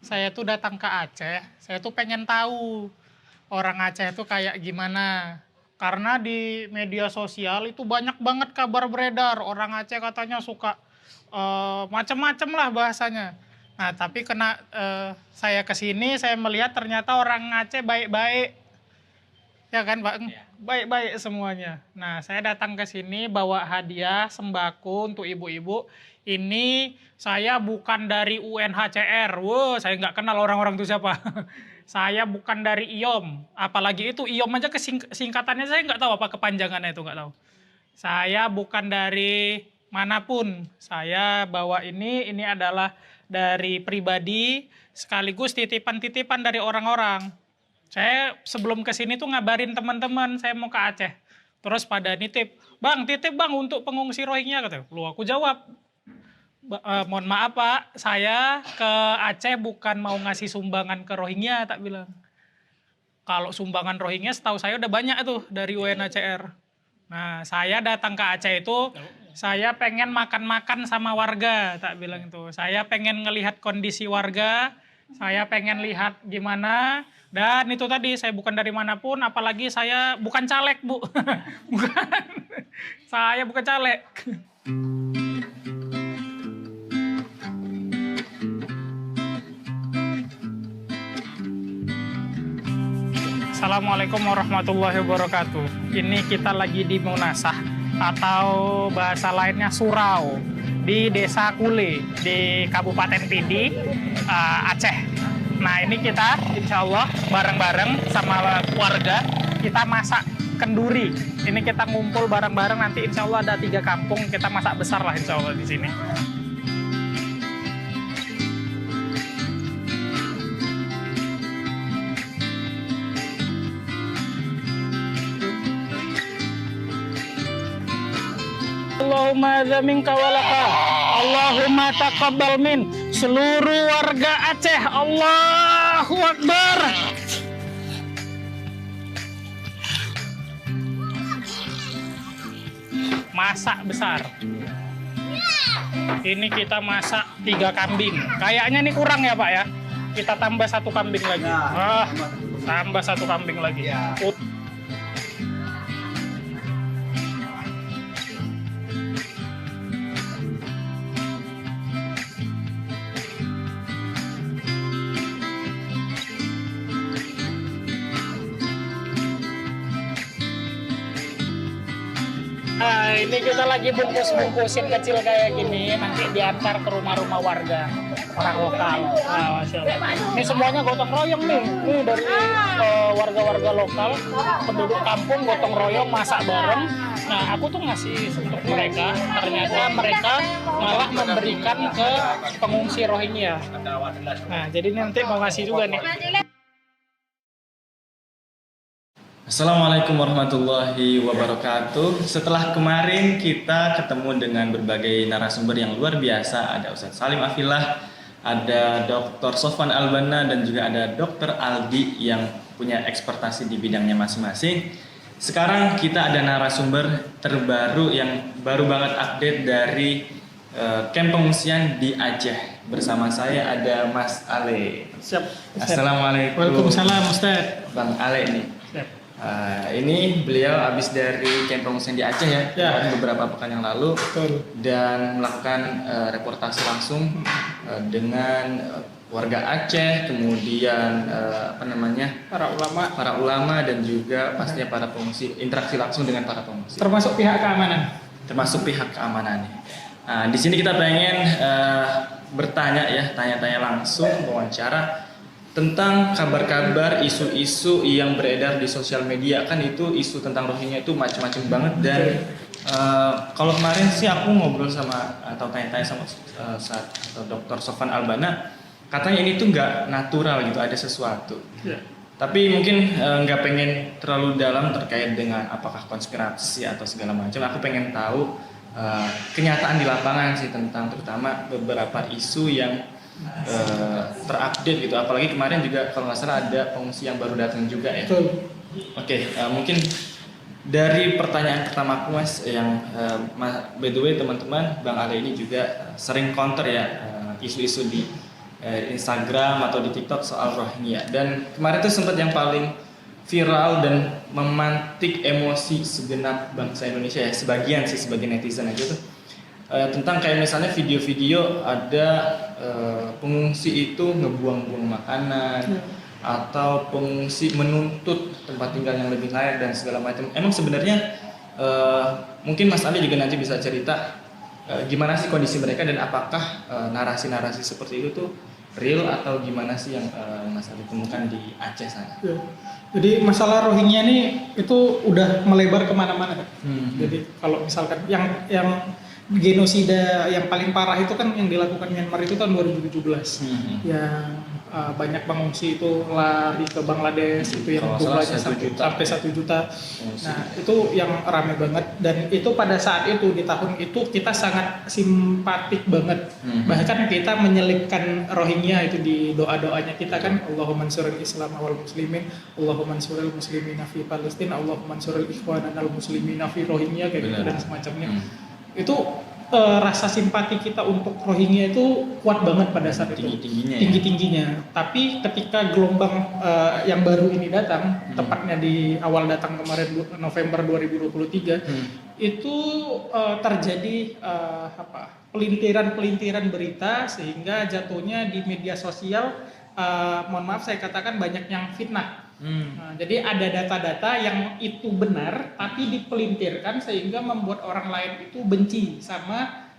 Saya tuh datang ke Aceh, saya tuh pengen tahu orang Aceh itu kayak gimana. Karena di media sosial itu banyak banget kabar beredar, orang Aceh katanya suka macem-macem lah bahasanya. Nah, tapi saya kesini, saya melihat ternyata orang Aceh baik-baik, ya kan, Pak? Baik-baik semuanya. Nah, saya datang ke sini bawa hadiah sembako untuk ibu-ibu. Ini saya bukan dari UNHCR. Wow, saya nggak kenal orang-orang itu siapa. Saya bukan dari IOM. Apalagi itu IOM aja singkatannya saya nggak tahu apa kepanjangannya itu, nggak tahu. Saya bukan dari manapun. Saya bawa ini adalah dari pribadi sekaligus titipan-titipan dari orang-orang. Saya sebelum ke sini tuh ngabarin teman-teman saya mau ke Aceh. Terus pada nitip, "Bang, titip Bang untuk pengungsi Rohingya," katanya. Lu aku jawab, "Mohon maaf Pak, saya ke Aceh bukan mau ngasih sumbangan ke Rohingya," tak bilang. Kalau sumbangan Rohingya setahu saya udah banyak tuh dari UNHCR. Nah, saya datang ke Aceh itu saya pengen makan-makan sama warga, tak bilang itu. Saya pengen ngelihat kondisi warga, saya pengen lihat gimana, dan itu tadi saya bukan dari manapun, apalagi saya bukan caleg, Bu. Bukan. Saya bukan caleg. Assalamualaikum warahmatullahi wabarakatuh. Ini kita lagi di Munasah atau bahasa lainnya Surau di Desa Kule di Kabupaten Pidi, Aceh. Nah, ini kita insya Allah bareng-bareng sama warga kita masak kenduri. Ini kita ngumpul bareng-bareng, nanti insya Allah ada 3 kampung kita masak besar lah insya Allah di sini. Allahumma minka walaka, Allahumma taqabbal min seluruh warga Aceh. Allahu Akbar. Masak besar. Ini kita masak 3 kambing. Kayaknya ini kurang ya Pak ya. Kita tambah 1 kambing lagi. Tambah 1 kambing lagi. Nah, ini kita lagi bungkus-bungkusin kecil kayak gini, nanti diantar ke rumah-rumah warga, orang lokal. Nah, Masya Allah. Ini semuanya gotong royong nih. Ini dari warga-warga lokal, penduduk kampung gotong royong, masak bareng. Nah, aku tuh ngasih untuk mereka, ternyata mereka malah memberikan ke pengungsi Rohingya. Nah, jadi nanti mau ngasih juga nih. Assalamualaikum warahmatullahi wabarakatuh. Setelah kemarin kita ketemu dengan berbagai narasumber yang luar biasa, ada Ustadz Salim Afillah, ada Dr. Sofwan Albana, dan juga ada Dr. Aldi yang punya ekspertise di bidangnya masing-masing. Sekarang kita ada narasumber terbaru yang baru banget update dari kamp pengungsian di Aceh. Bersama saya ada Mas Ale. Siap. Assalamualaikum. Waalaikumsalam Ustadz. Bang Ale nih. Siap. Ini beliau habis dari camp pengungsian di Aceh ya, Ya. beberapa pekan yang lalu, Betul. dan melakukan reportasi langsung dengan warga Aceh, kemudian Para ulama, para ulama dan juga pastinya para pengungsi, interaksi langsung dengan para pengungsi, termasuk pihak keamanan. termasuk pihak keamanan. Nah, di sini kita pengen bertanya ya, tanya-tanya langsung, wawancara tentang kabar-kabar, isu-isu yang beredar di sosial media. Kan itu isu tentang Rohingya itu macam-macam banget, dan kalau kemarin sih aku ngobrol sama atau tanya-tanya sama Dr. Sofwan Albana, katanya ini tuh nggak natural gitu, ada sesuatu. Ya. Tapi mungkin nggak pengen terlalu dalam terkait dengan apakah konspirasi atau segala macam. Aku pengen tahu kenyataan di lapangan sih, tentang terutama beberapa isu yang terupdate gitu. Apalagi kemarin juga kalau nggak salah ada pengungsi yang baru datang juga ya. Betul. Oke, mungkin dari pertanyaan pertama aku Mas, yang by the way teman-teman, Bang Ale ini juga sering counter ya isu-isu di Instagram atau di TikTok soal Rohingya. Dan kemarin tuh sempat yang paling viral dan memantik emosi segenap bangsa Indonesia ya, sebagian netizen aja tuh, tentang kayak misalnya video-video ada pengungsi itu ngebuang-buang makanan, atau pengungsi menuntut tempat tinggal yang lebih layak dan segala macam. Emang sebenarnya mungkin Mas Ali juga nanti bisa cerita gimana sih kondisi mereka, dan apakah narasi-narasi seperti itu tuh real atau gimana sih yang Mas Ali temukan di Aceh sana? Ya. Jadi masalah Rohingya ini itu udah melebar kemana-mana kan. Jadi kalau misalkan yang genosida yang paling parah itu kan yang dilakukan Myanmar itu tahun 2017. Yang banyak pengungsi itu lari ke Bangladesh, itu yang jumlahnya sampai 1 juta. Nah, itu yang ramai banget, dan itu pada saat itu di tahun itu kita sangat simpatik banget. Bahkan kita menyelipkan Rohingya itu di doa-doanya kita kan, Allahumma ansuril Islam wal muslimin, Allahumma ansuril muslimina fi Palestina, Allahumma ansuril ikhwanana al muslimina fi Rohingya, kayak gitu dan semacamnya. Itu rasa simpati kita untuk Rohingya itu kuat banget pada saat itu, tinggi-tingginya. Tapi ketika gelombang yang baru ini datang, tepatnya di awal datang kemarin November 2023, itu terjadi pelintiran berita, sehingga jatuhnya di media sosial, mohon maaf saya katakan, banyak yang fitnah. Nah, jadi ada data-data yang itu benar tapi dipelintirkan sehingga membuat orang lain itu benci sama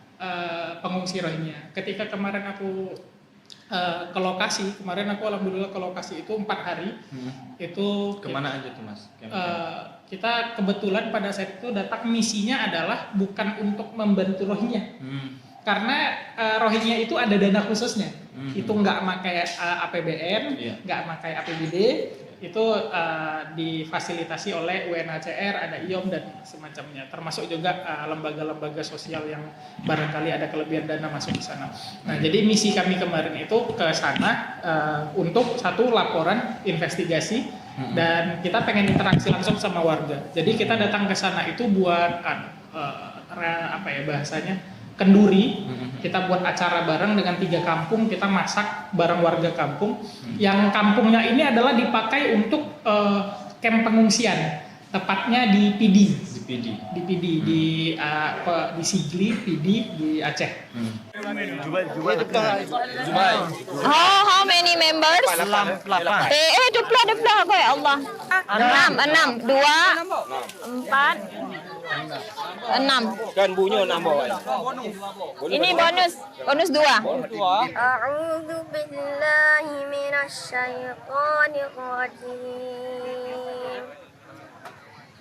pengungsi Rohingya. Ketika kemarin aku ke lokasi, aku alhamdulillah ke lokasi itu 4 hari. Itu kemana aja tuh Mas? Kita kebetulan pada saat itu datang, misinya adalah bukan untuk membantu Rohingya. Karena Rohingya itu ada dana khususnya. Itu nggak pakai APBN, nggak pakai APBD. Itu difasilitasi oleh UNHCR, ada IOM dan semacamnya, termasuk juga lembaga-lembaga sosial yang barangkali ada kelebihan dana masuk ke sana. Nah, jadi misi kami kemarin itu ke sana untuk satu laporan investigasi, dan kita pengen interaksi langsung sama warga. Jadi kita datang ke sana itu buat bahasanya kenduri. Kita buat acara bareng dengan 3 kampung, kita masak bareng warga kampung. Yang kampungnya ini adalah dipakai untuk camp pengungsian, tepatnya di PD. Di Sigli, PD di Aceh. How many members? 8. Deplah kau ya Allah. 6, 2, 4, 6. Kan bunyi nambah. Ini bonus 2. A'udzu billahi minasy syaithanir rajim.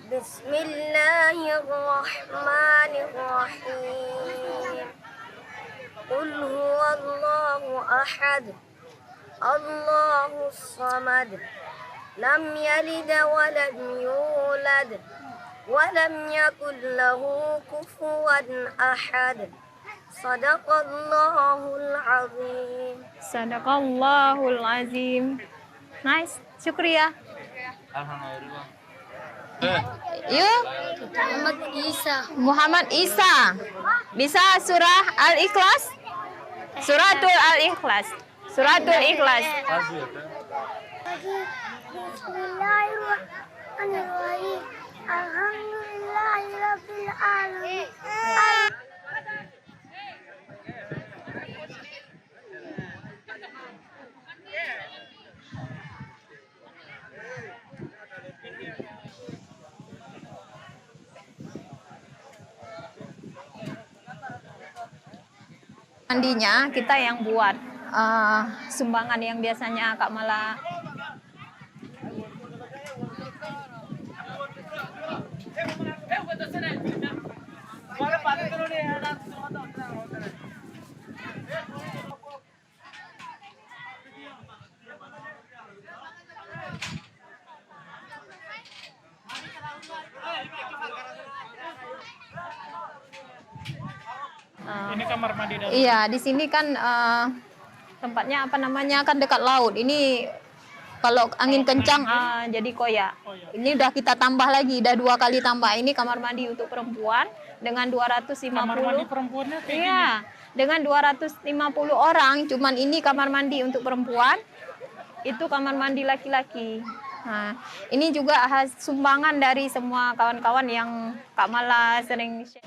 Bismillahirrahmanirrahim. Qul huwallahu ahad. Allahus samad. Lam yalid wa lam yulad. Wa lam yakul lahu kufuwan ahad. Sadaqallahul azim. Sadaqallahul azim. Nice. Syukriya. Alhamdulillah. You? Muhammad Isa. Bisa surah Al-Ikhlas? Suratul Al-Ikhlas. Suratul Ikhlas. Bismillahirrahmanirrahim. Alhamdulillahirabbil alamin. Mandinya kita yang buat. Sumbangan yang biasanya Kak Mala Ini kamar mandi dalam. iya, di sini kan tempatnya apa namanya kan dekat laut. Ini kalau angin kencang jadi koyak. Ini udah kita tambah lagi, udah 2 kali tambah. Ini kamar mandi untuk perempuan dengan 250. Kamar mandi perempuannya kayak gini. Iya, dengan 250 orang. Cuman ini kamar mandi untuk perempuan, itu kamar mandi laki-laki. Nah, ini juga sumbangan dari semua kawan-kawan yang Kak Mala sering share.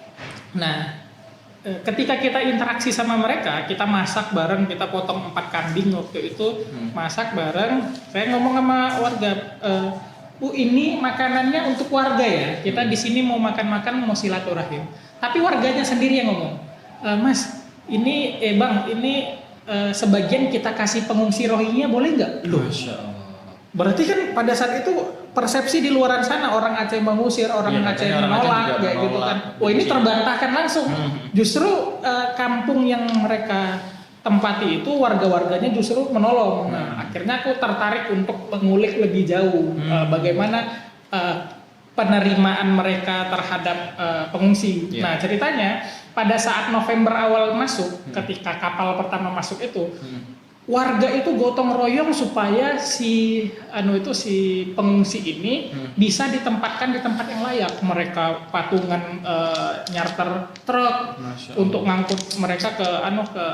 Nah, ketika kita interaksi sama mereka, kita masak bareng, kita potong 4 kambing waktu itu, masak bareng. Saya ngomong sama warga, Bu, ini makanannya untuk warga ya. Kita di sini mau makan-makan, mau silaturahim. Tapi warganya sendiri yang ngomong, Mas, ini Bang, ini sebagian kita kasih pengungsi Rohingya boleh nggak? Loh, Masya Allah. berarti kan pada saat itu persepsi di luar sana orang Aceh mengusir, orang Iya, Aceh katanya orang Aceh menolak, juga ya gitu menolak. kan. Oh, ini terbantahkan langsung. Justru kampung yang mereka tempati itu warga-warganya justru menolong. Nah, akhirnya aku tertarik untuk mengulik lebih jauh bagaimana penerimaan mereka terhadap pengungsi. Iya. Nah, ceritanya pada saat November awal masuk, ketika kapal pertama masuk itu, warga itu gotong royong supaya si pengungsi ini bisa ditempatkan di tempat yang layak. Mereka patungan nyarter truk Masya Allah. untuk ngangkut mereka ke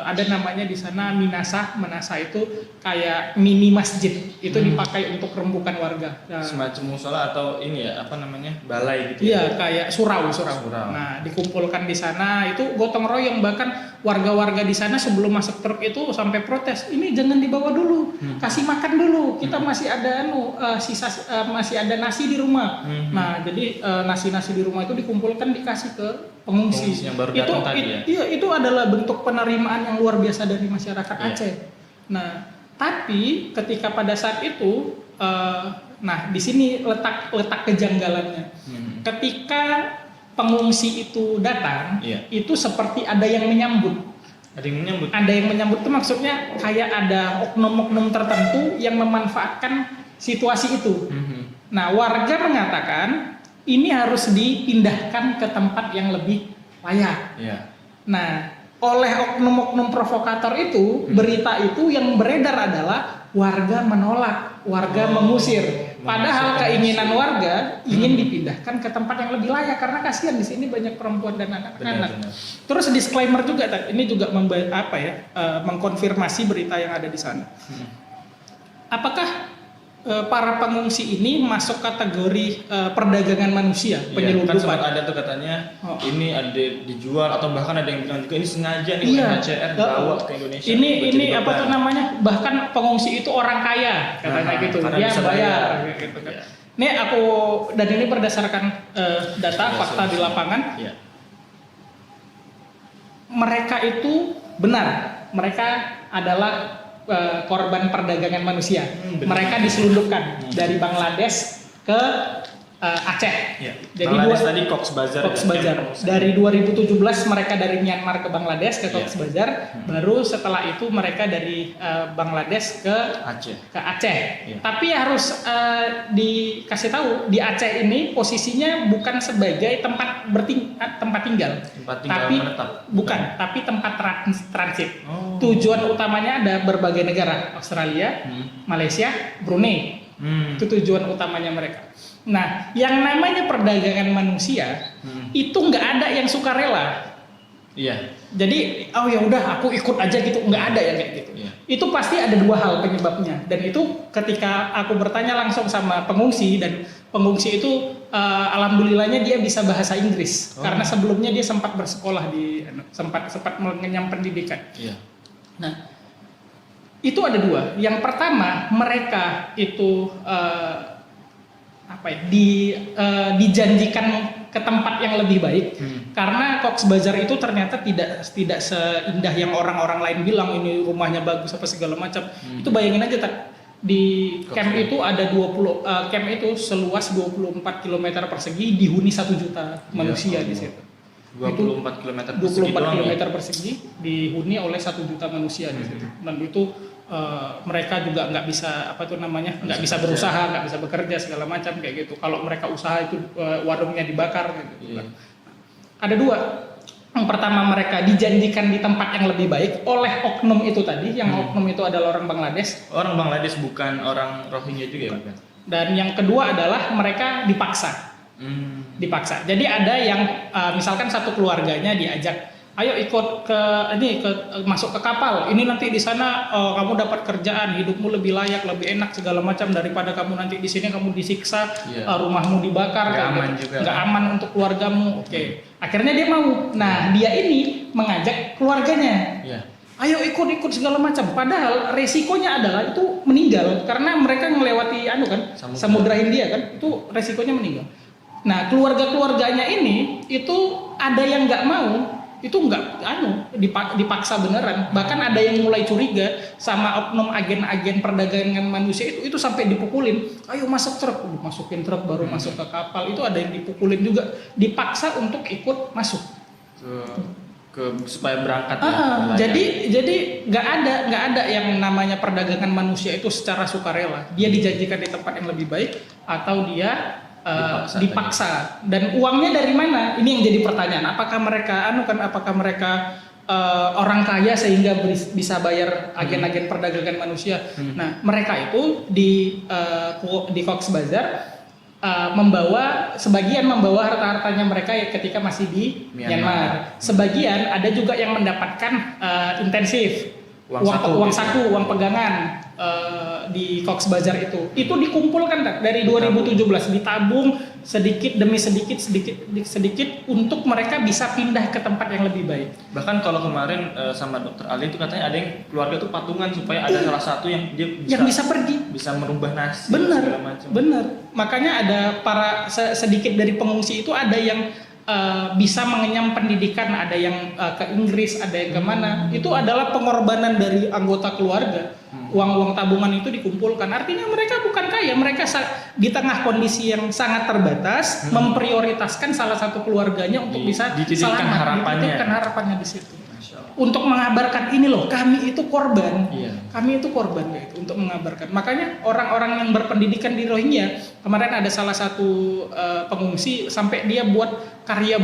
ada namanya di sana Minasah. Menasah itu kayak mini masjid. Itu dipakai untuk rembukan warga. Nah, Semacam musola atau ini ya, apa namanya, balai gitu iya, ya? kayak surau. Surau. Nah, dikumpulkan di sana itu gotong royong, bahkan warga-warga di sana sebelum masuk truk itu sampai protes, ini jangan dibawa dulu, kasih makan dulu, kita masih ada masih ada nasi di rumah. Nah, jadi nasi-nasi di rumah itu dikumpulkan dikasih ke pengungsi. Pengungsi yang baru datang tadi ya? Iya, itu adalah bentuk penerimaan yang luar biasa dari masyarakat Aceh. Nah, tapi ketika pada saat itu, nah di sini letak kejanggalannya. Ketika pengungsi itu datang, Iya. itu seperti ada yang menyambut. Ada yang menyambut. Ada yang menyambut itu maksudnya kayak ada oknum-oknum tertentu yang memanfaatkan situasi itu. Nah, warga mengatakan ini harus dipindahkan ke tempat yang lebih layak. Iya. Nah, oleh oknum-oknum provokator itu, berita itu yang beredar adalah warga menolak, warga mengusir. Padahal keinginan warga ingin dipindahkan ke tempat yang lebih layak karena kasihan di sini banyak perempuan dan anak-anak. Benar. Terus disclaimer juga, ini juga mengkonfirmasi berita yang ada di sana. Apakah para pengungsi ini masuk kategori perdagangan manusia, Iya, kan penyelundupan? sempat ada tuh katanya ini ada dijual atau bahkan ada yang bilang juga ini sengaja nih Iya. UNHCR bawa ke Indonesia. Ini buat jadi apa beban. tuh namanya? Bahkan pengungsi itu orang kaya katanya Nah, gitu. karena Dia bisa bayar bayar. gitu kan. Iya. Ini dan ini berdasarkan data fakta di lapangan. Iya. Mereka itu benar. Mereka adalah korban perdagangan manusia. Benar. Mereka diselundupkan dari Bangladesh ke Aceh. Iya. Jadi Bangladesh tadi Cox's Bazar. Cox's ya, Bazar. kan? Dari 2017 mereka dari Myanmar ke Bangladesh ke Cox's Iya. Bazar, baru setelah itu mereka dari Bangladesh ke Aceh. Aceh. Iya. Tapi harus dikasih tahu di Aceh ini posisinya bukan sebagai tempat tinggal. Tempat tinggal Tapi menetap. bukan, tapi tempat transit. Oh. Tujuan utamanya ada berbagai negara, Australia, Malaysia, Brunei. Itu tujuan utamanya mereka. Nah, yang namanya perdagangan manusia itu nggak ada yang sukarela. Iya. Jadi, oh ya udah aku ikut aja gitu, nggak ada yang kayak gitu. Iya. Itu pasti ada 2 hal penyebabnya. Dan itu ketika aku bertanya langsung sama pengungsi dan pengungsi itu alhamdulillahnya dia bisa bahasa Inggris karena sebelumnya dia sempat bersekolah di sempat mengenyam pendidikan. Iya. Nah, itu ada dua. Yang pertama, mereka itu dijanjikan ke tempat yang lebih baik karena Cox's Bazar itu ternyata tidak seindah yang orang-orang lain bilang ini rumahnya bagus apa segala macam. Itu bayangin aja di camp itu ada 20 camp itu seluas 24 km persegi dihuni 1 juta manusia di situ. 24 km persegi dihuni oleh 1 juta manusia di situ. Dan itu mereka juga nggak bisa nggak bisa berusaha, nggak bisa bekerja segala macam kayak gitu. Kalau mereka usaha itu warungnya dibakar gitu. Ada dua. Yang pertama, mereka dijanjikan di tempat yang lebih baik oleh oknum itu tadi, yang oknum itu adalah orang Bangladesh. Orang Bangladesh, bukan orang Rohingya juga ya? Dan yang kedua adalah mereka dipaksa. Dipaksa. Jadi ada yang misalkan satu keluarganya diajak, ayo ikut masuk ke kapal. Ini nanti di sana kamu dapat kerjaan, hidupmu lebih layak, lebih enak segala macam daripada kamu nanti di sini kamu disiksa, rumahmu dibakar, nggak aman untuk keluargamu. Oke. Akhirnya dia mau. Nah, dia ini mengajak keluarganya. Ayo ikut segala macam. Padahal resikonya adalah itu meninggal karena mereka melewati Samudra Hindia kan. Itu resikonya meninggal. Nah, keluarga-keluarganya ini itu ada yang nggak mau. Itu dipaksa beneran. Bahkan ada yang mulai curiga sama oknum agen-agen perdagangan manusia itu sampai dipukulin. Ayo masuk truk, masukin truk baru masuk ke kapal. Itu ada yang dipukulin juga, dipaksa untuk ikut masuk supaya berangkat. Jadi nggak ada yang namanya perdagangan manusia itu secara sukarela. Dia dijanjikan di tempat yang lebih baik atau dia dipaksa. Dan uangnya dari mana? Ini yang jadi pertanyaan. Apakah mereka orang kaya sehingga bisa bayar agen-agen perdagangan manusia? Nah, mereka itu di Cox's Bazar sebagian membawa harta-hartanya mereka ketika masih di Myanmar. Sebagian ada juga yang mendapatkan intensif uang saku, uang pegangan di Cox's Bazar itu dikumpulkan dari 2017, ditabung sedikit demi sedikit untuk mereka bisa pindah ke tempat yang lebih baik. Bahkan kalau kemarin sama Dokter Ali itu katanya ada yang keluarga itu patungan supaya ada salah satu yang dia bisa pergi, bisa merubah nasib. Benar. Makanya ada sedikit dari pengungsi itu ada yang bisa mengenyam pendidikan, ada yang ke Inggris, ada yang kemana. Itu adalah pengorbanan dari anggota keluarga. Uang-uang tabungan itu dikumpulkan. Artinya mereka bukan kaya, mereka di tengah kondisi yang sangat terbatas memprioritaskan salah satu keluarganya untuk bisa dititipkan harapannya di situ. Untuk mengabarkan ini loh, kami itu korban. Kami itu korban gitu, untuk mengabarkan. Makanya orang-orang yang berpendidikan di Rohingya, kemarin ada salah satu pengungsi sampai dia buat karya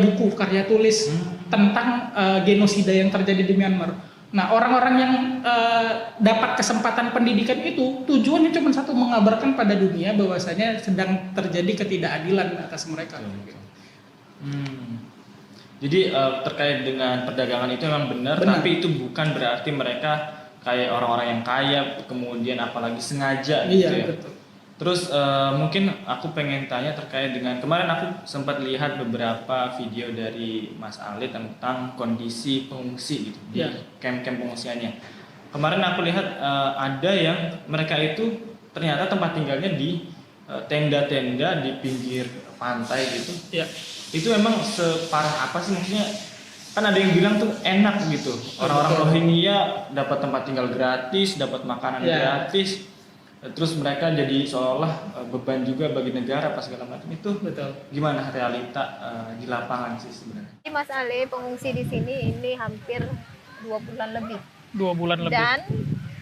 tulis tentang genosida yang terjadi di Myanmar. Nah, orang-orang yang dapat kesempatan pendidikan itu tujuannya cuma satu, mengabarkan pada dunia bahwasanya sedang terjadi ketidakadilan atas mereka. Jadi terkait dengan perdagangan itu memang benar, tapi itu bukan berarti mereka kayak orang-orang yang kaya kemudian apalagi sengaja gitu ya. Betul. Terus mungkin aku pengen tanya terkait dengan kemarin aku sempat lihat beberapa video dari Mas Ali tentang kondisi pengungsi gitu di camp-camp pengungsiannya. Kemarin aku lihat ada yang mereka itu ternyata tempat tinggalnya di tenda-tenda di pinggir pantai gitu. Itu memang separah apa sih, maksudnya kan ada yang bilang tuh enak gitu, orang-orang Rohingya dapat tempat tinggal gratis, dapat makanan gratis, terus mereka jadi seolah beban juga bagi negara pas segala macam. Itu gimana realita di lapangan sih sebenarnya? Mas Ale, pengungsi di sini ini hampir 2 bulan lebih. 2 bulan lebih. Dan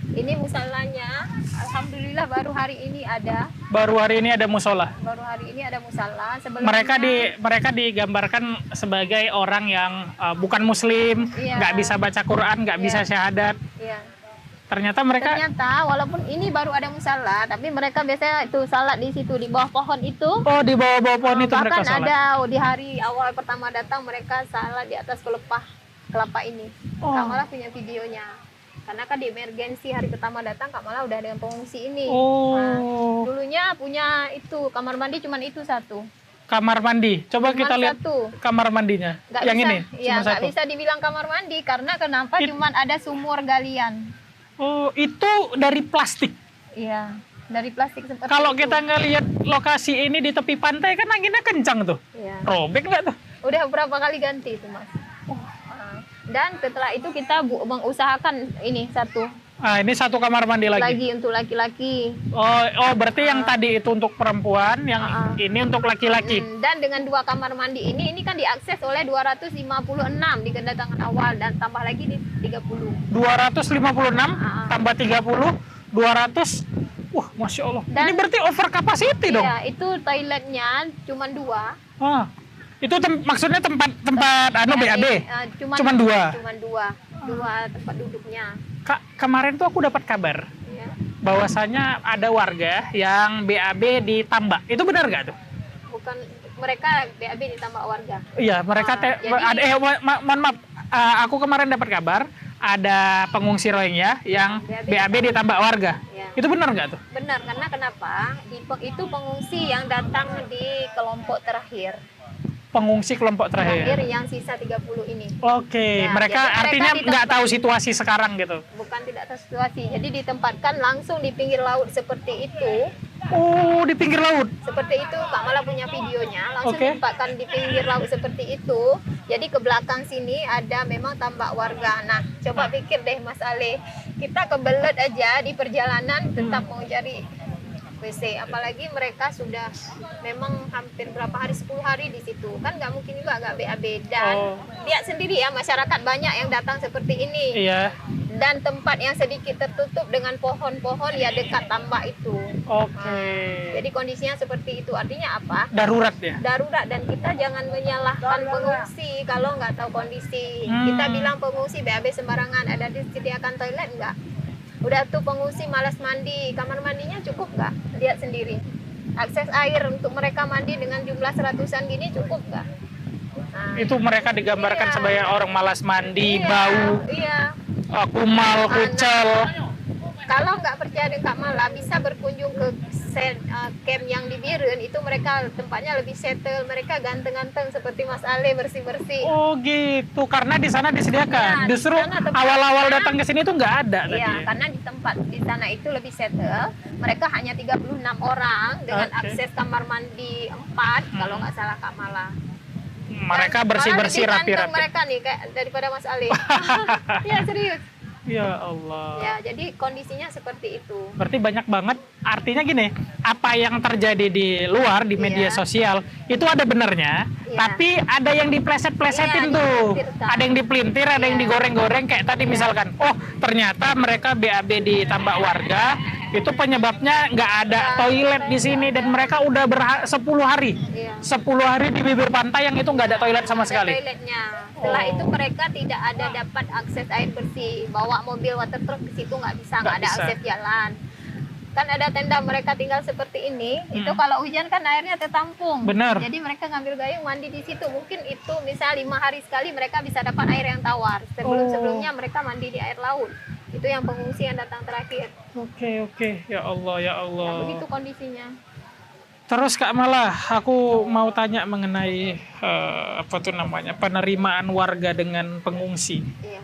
ini musallanya, alhamdulillah baru hari ini ada. Baru hari ini ada musola. Sebelumnya Mereka digambarkan sebagai orang yang bukan Muslim, nggak bisa baca Quran, nggak bisa syahadat. Ternyata walaupun ini baru ada musala, tapi mereka biasanya itu salat di situ di bawah pohon itu. Oh, di bawah pohon itu mereka salat. Bahkan ada di hari awal pertama datang mereka salat di atas kelapa ini. Kamalah punya videonya. Karena kan di emergensi hari pertama datang Kak Mala udah dengan pengungsi ini. Oh. Nah, dulunya punya itu kamar mandi cuman itu satu. Kamar mandi. Coba Cuman kita lihat satu. kamar mandinya. Nggak Yang bisa, ini ya cuma nggak satu. bisa dibilang kamar mandi karena kenapa cuman ada sumur galian. Oh, itu dari plastik. Iya, dari plastik seperti Kalau itu. kita ngelihat lokasi ini di tepi pantai kan anginnya kencang tuh. Iya. Robek nggak tuh? Udah berapa kali ganti itu Mas. Dan setelah itu kita mengusahakan ini satu Ah, ini satu kamar mandi lagi. untuk laki-laki. Oh, berarti yang tadi itu untuk perempuan, yang ini untuk laki-laki. Dan dengan 2 kamar mandi ini kan diakses oleh 256 di kedatangan awal dan tambah lagi di 30. 256 tambah 30, 200. Wah, Masya Allah. Ini berarti over capacity dong. Iya, itu toiletnya cuma 2. Ah, itu maksudnya tempat BAB. Cuman 2. Cuma 2 tempat duduknya. Kak, kemarin tuh aku dapat kabar Iya. bahwasanya ada warga yang BAB di Tambak. Itu benar nggak tuh? Bukan mereka BAB ditambah warga. Iya, mereka jadi- mohon maaf, aku kemarin dapat kabar ada pengungsi Rohingya yang BAB ditambah warga. Iya. Itu benar nggak tuh? Benar, karena kenapa? Itu pengungsi yang datang di kelompok terakhir. Pengungsi kelompok Terakhir terakhir. yang sisa 30 ini. Oke, Ya, mereka jadi mereka artinya di nggak tempat- tahu situasi sekarang gitu. Bukan tidak tahu situasi. Jadi ditempatkan langsung di pinggir laut seperti itu. Oh, di pinggir laut. Seperti itu, Kak Mala punya videonya. Langsung Oke. ditempatkan di pinggir laut seperti itu. Jadi ke belakang sini ada memang tambak warga. Nah, coba pikir deh Mas Ale. Kita kebelet aja di perjalanan tetap mau cari WC. Apalagi mereka sudah memang hampir berapa hari, 10 hari di situ. Kan nggak mungkin juga nggak BAB. Dan lihat sendiri ya, masyarakat banyak yang datang seperti ini. Iya. Dan tempat yang sedikit tertutup dengan pohon-pohon ya dekat tambak itu. Oke. Jadi kondisinya seperti itu. Artinya apa? Darurat ya. Darurat, dan kita jangan menyalahkan pengungsi kalau nggak tahu kondisi. Kita bilang pengungsi BAB sembarangan, ada disediakan toilet nggak? Udah tuh pengungsi malas mandi, kamar mandinya cukup nggak? Lihat sendiri. Akses air untuk mereka mandi dengan jumlah 100-an gini cukup nggak? Nah, Itu mereka digambarkan Iya. sebagai orang malas mandi, iya, bau, Iya. kumal, kucel. Kalau nggak percaya dengan Kak Mala, bisa berkunjung ke camp yang di Biren. Itu mereka tempatnya lebih settle, mereka ganteng-ganteng seperti Mas Ale, bersih-bersih. Oh gitu, karena di sana disediakan. Iya, di Justru sana tempatnya- awal-awal datang ke sini tuh nggak ada tadi. Iya, karena di tempat di sana itu lebih settle. Mereka hanya 36 orang dengan Oke. akses kamar mandi 4 kalau nggak salah Kak Mala. Mereka Dan bersih-bersih, malah lebih ganteng rapi-rapi. mereka nih kayak daripada Mas Ale. Iya, serius. Ya Allah. Ya, jadi kondisinya seperti itu. Berarti banyak banget. Artinya gini, apa yang terjadi di luar di media Iya. sosial itu ada benernya, Iya. tapi ada yang dipleset-plesetin Iya, tuh. dipelintirkan. Ada yang dipelintir, ada yang Iya. digoreng-goreng kayak tadi misalkan. Oh, ternyata mereka BAB di tambak warga, itu penyebabnya nggak ada toilet di sini dan mereka udah 10 hari. Iya. 10 hari di bibir pantai yang itu nggak ada toilet sama Ada sekali. toiletnya. Setelah itu mereka tidak ada dapat akses air bersih. Bawa mobil water truck ke situ nggak bisa, nggak ada bisa. akses jalan. Kan ada tenda mereka tinggal seperti ini. Itu kalau hujan kan airnya tertampung. Benar. Jadi mereka ngambil gayung mandi di situ. Mungkin itu misal 5 hari sekali mereka bisa dapat air yang tawar. Sebelumnya mereka mandi di air laut. Itu yang pengungsi yang datang terakhir. Oke. Ya Allah, ya Allah. Nah, begitu kondisinya. Terus Kak Mala, aku mau tanya mengenai apa tuh namanya, penerimaan warga dengan pengungsi. Iya.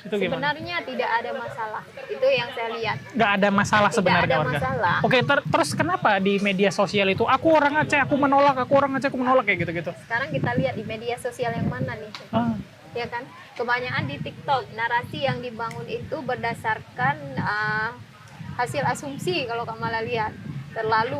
Itu gimana? Sebenarnya tidak ada masalah. Itu yang saya lihat. Nggak ada masalah Tidak sebenarnya ada warga. masalah. Oke, terus kenapa di media sosial itu aku orang Aceh, aku menolak, aku orang Aceh, aku menolak kayak gitu-gitu? Sekarang kita lihat di media sosial yang mana nih? Ah, Ya kan, kebanyakan di TikTok narasi yang dibangun itu berdasarkan hasil asumsi. Kalau Kak Mala lihat terlalu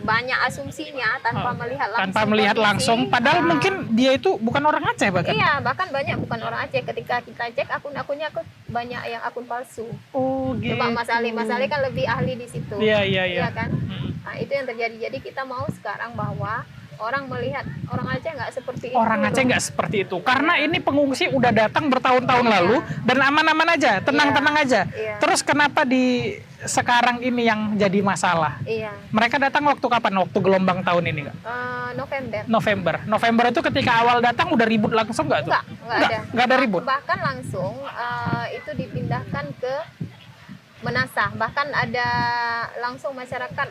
banyak asumsinya tanpa melihat langsung tanpa melihat kondisi. langsung, padahal mungkin dia itu bukan orang Aceh bahkan. Iya, bahkan banyak bukan orang Aceh. Ketika kita cek akun-akunnya banyak yang akun palsu. Oh gitu. Coba Mas Ali kan lebih ahli di situ. Iya. Iya kan? Hmm. Nah, itu yang terjadi. Jadi kita mau sekarang bahwa orang melihat orang Aceh nggak seperti itu. Orang Aceh nggak seperti itu. Karena ini pengungsi udah datang bertahun-tahun lalu dan aman-aman aja, tenang-tenang aja. Iya. Terus kenapa di sekarang ini yang jadi masalah? Iya. Mereka datang waktu kapan? Waktu gelombang tahun ini nggak? November. November itu ketika awal datang udah ribut langsung nggak tuh? Nggak ada ribut. Bahkan langsung itu dipindahkan ke Menasah. Bahkan ada langsung masyarakat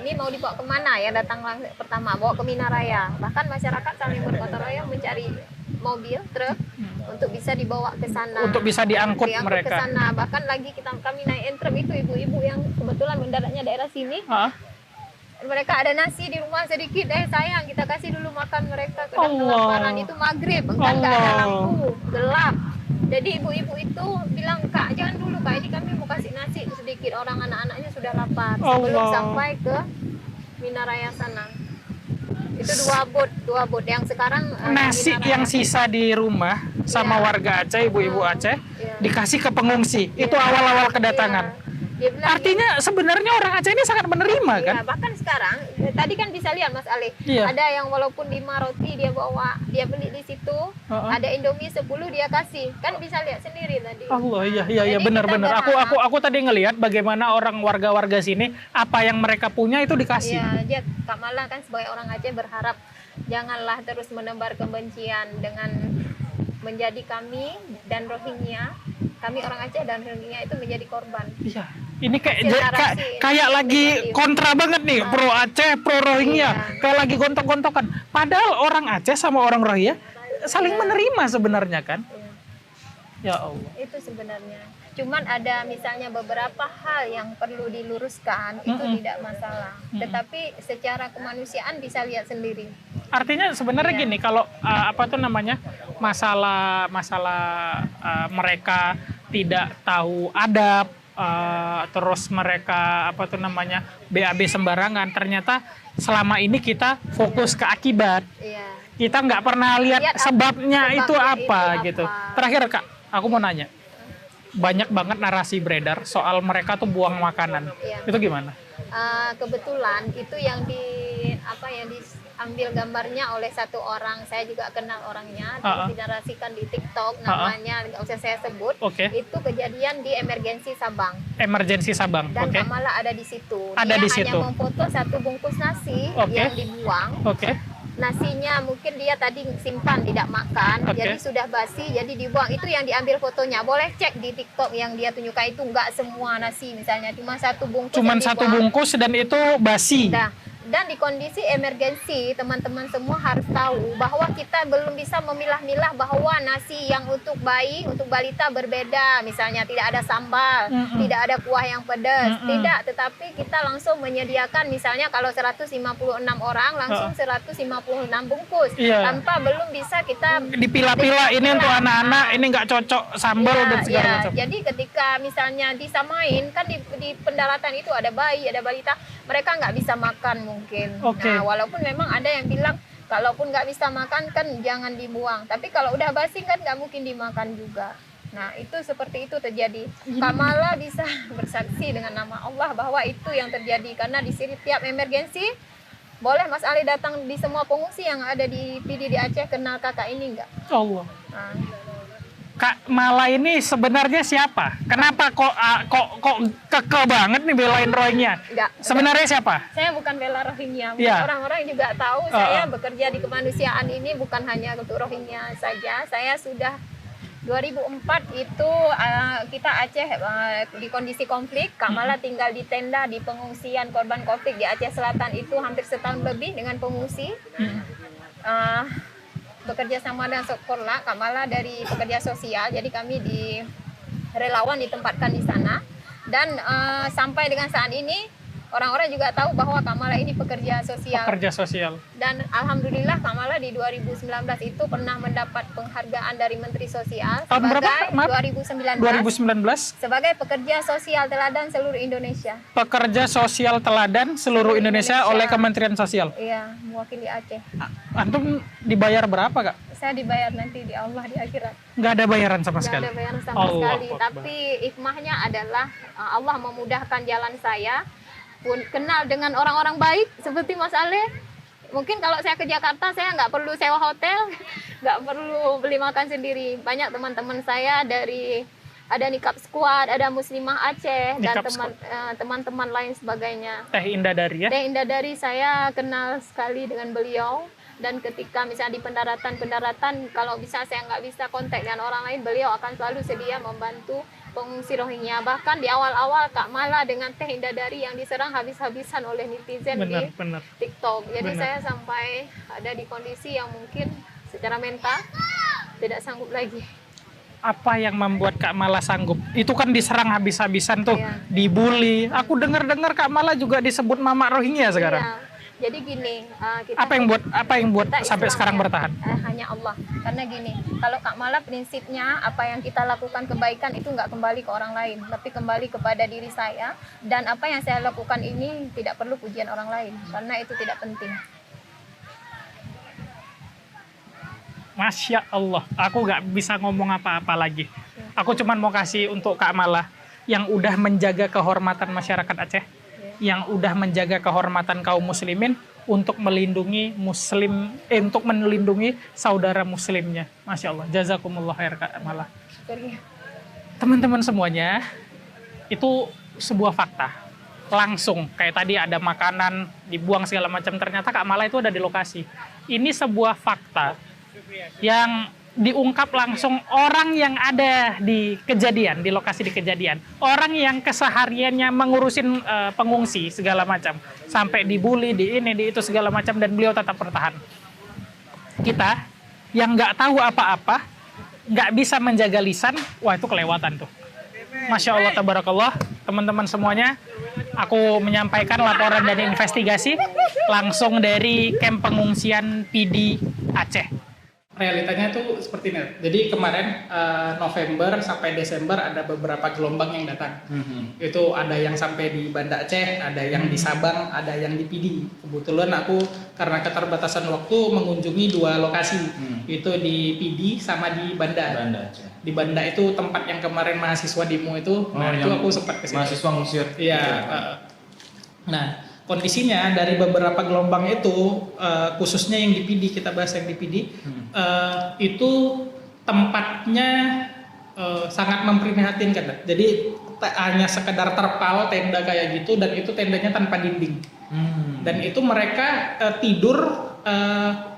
ini mau dibawa kemana ya, datang langsung pertama bawa ke Minaraya. Bahkan masyarakat saling bergotong royong mencari mobil truk untuk bisa dibawa ke sana, Untuk bisa diangkut ke mereka. sana. Bahkan lagi kami naik truk itu ibu-ibu yang kebetulan mendaratnya daerah sini. Hah? Mereka ada nasi di rumah sedikit, sayang kita kasih dulu makan mereka, kadang Allah. kelaparan. Itu maghrib, kan nggak ada Allah. lampu, gelap. Jadi ibu-ibu itu bilang, Kak jangan dulu Kak, ini kami mau kasih nasi sedikit, orang anak-anaknya sudah lapar. Sebelum Allah. sampai ke Minaraya sana. Itu dua bot yang sekarang Nasi Minaraya. yang sisa di rumah sama Iya. warga Aceh, ibu-ibu Aceh, Iya. dikasih ke pengungsi. Itu awal-awal kedatangan. Iya. Dia bilang, Artinya sebenarnya orang Aceh ini sangat menerima kan? iya, bahkan sekarang tadi kan bisa lihat Mas Ali, Iya. ada yang walaupun 5 roti dia bawa, dia beli di situ, ada Indomie 10 dia kasih, kan bisa lihat sendiri tadi. Allah, iya Jadi benar-benar. kita berharap- Aku tadi ngelihat bagaimana orang warga-warga sini apa yang mereka punya itu dikasih. Iya, dia Kak Mala kan sebagai orang Aceh berharap janganlah terus menebar kebencian dengan menjadi kami dan Rohingya, kami orang Aceh dan Rohingya itu menjadi korban. Iya. Ini kayak Hasil narasi kayak lagi negatif. kontra banget nih, pro Aceh, pro Rohingya. Iya. Kayak lagi gontok-gontokan. Padahal orang Aceh sama orang Rohingya saling menerima sebenarnya kan? Ya Allah. Itu sebenarnya. Cuman ada misalnya beberapa hal yang perlu diluruskan, itu tidak masalah. Tetapi secara kemanusiaan bisa lihat sendiri. Artinya sebenarnya Iya. gini, kalau apa tuh namanya masalah mereka tidak tahu adab, terus mereka apa tuh namanya BAB sembarangan. Ternyata selama ini kita fokus ke akibat. Iya. Kita nggak pernah lihat Lihat sebabnya itu sebabnya apa itu gitu. apa. Terakhir Kak, aku mau nanya. Banyak banget narasi beredar soal mereka tuh buang makanan. Iya. Itu gimana? Kebetulan itu yang diambil gambarnya oleh satu orang, saya juga kenal orangnya, terus dinarasikan di TikTok, namanya nggak usah saya sebut. Oke. Itu kejadian di emergensi Sabang Emergensi Sabang. dan Oke. Kak Mala ada di situ. Ada Dia di situ. hanya memfoto satu bungkus nasi Oke. yang dibuang. Oke. Nasinya mungkin dia tadi simpan tidak makan, Oke. jadi sudah basi, jadi dibuang. Itu yang diambil fotonya. Boleh cek di TikTok yang dia tunjukkan, itu nggak semua nasi, misalnya cuma satu bungkus. Cuman yang satu dibuang. bungkus dan itu basi. Nah, dan di kondisi emergensi, teman-teman semua harus tahu bahwa kita belum bisa memilah-milah bahwa nasi yang untuk bayi, untuk balita berbeda. Misalnya tidak ada sambal, tidak ada kuah yang pedas, tidak. Tetapi kita langsung menyediakan, misalnya kalau 156 orang, langsung 156 bungkus. Iya. Tanpa belum bisa kita Dipilah-pilah ini untuk anak-anak, ini nggak cocok sambal dan segala macam. Jadi ketika misalnya disamain, kan di pendaratan itu ada bayi, ada balita, mereka nggak bisa makan mungkin. Oke. Nah, walaupun memang ada yang bilang kalaupun nggak bisa makan kan jangan dibuang. Tapi kalau udah basi kan nggak mungkin dimakan juga. Nah, itu seperti itu terjadi. Kak Mala bisa bersaksi dengan nama Allah bahwa itu yang terjadi. Karena di sini tiap emergensi, boleh Mas Ali datang di semua pengungsi yang ada di PD di Aceh, kenal kakak ini nggak? Allah. Nah, Kak Mala ini sebenarnya siapa? Kenapa kok keke banget nih belain Rohingya? Enggak. Sebenarnya siapa? Saya bukan bela Rohingya. Iya. Orang-orang juga tahu saya bekerja di kemanusiaan ini bukan hanya untuk Rohingya saja. Saya sudah 2004 itu kita Aceh di kondisi konflik. Kak Mala tinggal di tenda di pengungsian korban konflik di Aceh Selatan itu hampir setahun lebih dengan pengungsi. Bekerja sama dengan Sokorla, Kak Mala dari pekerja sosial. Jadi kami di relawan ditempatkan di sana. Dan sampai dengan saat ini orang-orang juga tahu bahwa Kak Mala ini pekerja sosial. Pekerja sosial. Dan alhamdulillah Kak Mala di 2019 itu pernah mendapat penghargaan dari Menteri Sosial Tahun berapa, sebagai Kak? Maaf. 2019 2019 sebagai pekerja sosial teladan seluruh Indonesia. pekerja sosial teladan seluruh Indonesia oleh Kementerian Sosial. Iya, mewakili Aceh. Antum dibayar berapa, Kak? Saya dibayar nanti di Allah di akhirat. Nggak ada bayaran sama Nggak sekali. ada bayaran sama Allah sekali. Akbar. Tapi hikmahnya adalah Allah memudahkan jalan saya. Pun kenal dengan orang-orang baik seperti Mas Ale. Mungkin kalau saya ke Jakarta saya nggak perlu sewa hotel, nggak perlu beli makan sendiri. Banyak teman-teman saya ada Nikab Squad, ada Muslimah Aceh, dan Nikab Squad. teman-teman lain sebagainya. Teh Indah Dari ya. Teh Indah Dari saya kenal sekali dengan beliau, dan ketika misalnya di pendaratan kalau bisa saya nggak bisa kontak dengan orang lain, beliau akan selalu sedia membantu pengungsi Rohingya. Bahkan di awal-awal Kak Mala dengan Teh Indah Dari yang diserang habis-habisan oleh netizen di Benar. TikTok. Jadi Benar. saya sampai ada di kondisi yang mungkin secara mental tidak sanggup lagi. Apa yang membuat Kak Mala sanggup? Itu kan diserang habis-habisan tuh, Iya. dibully. Aku dengar Kak Mala juga disebut Mama Rohingya sekarang. Iya. Jadi gini, kita Apa yang buat kita sampai sekarang istilahnya, bertahan? hanya Allah. Karena gini, kalau Kak Mala prinsipnya apa yang kita lakukan kebaikan itu nggak kembali ke orang lain, tapi kembali kepada diri saya. Dan apa yang saya lakukan ini tidak perlu pujian orang lain, karena itu tidak penting. Masya Allah, aku nggak bisa ngomong apa-apa lagi. Aku cuman mau kasih untuk Kak Mala yang udah menjaga kehormatan masyarakat Aceh, yang udah menjaga kehormatan kaum muslimin untuk melindungi untuk melindungi saudara muslimnya. Masya Allah, jazakumullah khair Kak Mala. Syukurnya. Teman-teman semuanya, itu sebuah fakta. Langsung, kayak tadi ada makanan dibuang segala macam, ternyata Kak Mala itu ada di lokasi. Ini sebuah fakta yang diungkap langsung orang yang ada di kejadian, di lokasi di kejadian. Orang yang kesehariannya mengurusin pengungsi segala macam. Sampai dibully, di ini, di itu segala macam, dan beliau tetap bertahan. Kita yang nggak tahu apa-apa, nggak bisa menjaga lisan, wah itu kelewatan tuh. Masya Allah, tabarakallah, teman-teman semuanya. Aku menyampaikan laporan dan investigasi langsung dari kamp pengungsian PD Aceh. Realitanya itu seperti ini. Jadi kemarin November sampai Desember ada beberapa gelombang yang datang. Itu ada yang sampai di Banda Aceh, ada yang di Sabang, ada yang di PD. Kebetulan aku karena keterbatasan waktu mengunjungi 2 lokasi. Itu di PD sama di Banda. Aceh. Di Banda itu tempat yang kemarin mahasiswa demo itu. Nah, itu aku sempat ke situ. Mahasiswa ngusir. Iya. Nah, kondisinya dari beberapa gelombang itu, khususnya yang di PD, kita bahas yang di PD, itu tempatnya sangat memprihatinkan. Jadi hanya sekedar terpal tenda kayak gitu, dan itu tendanya tanpa dinding. Dan itu mereka tidur,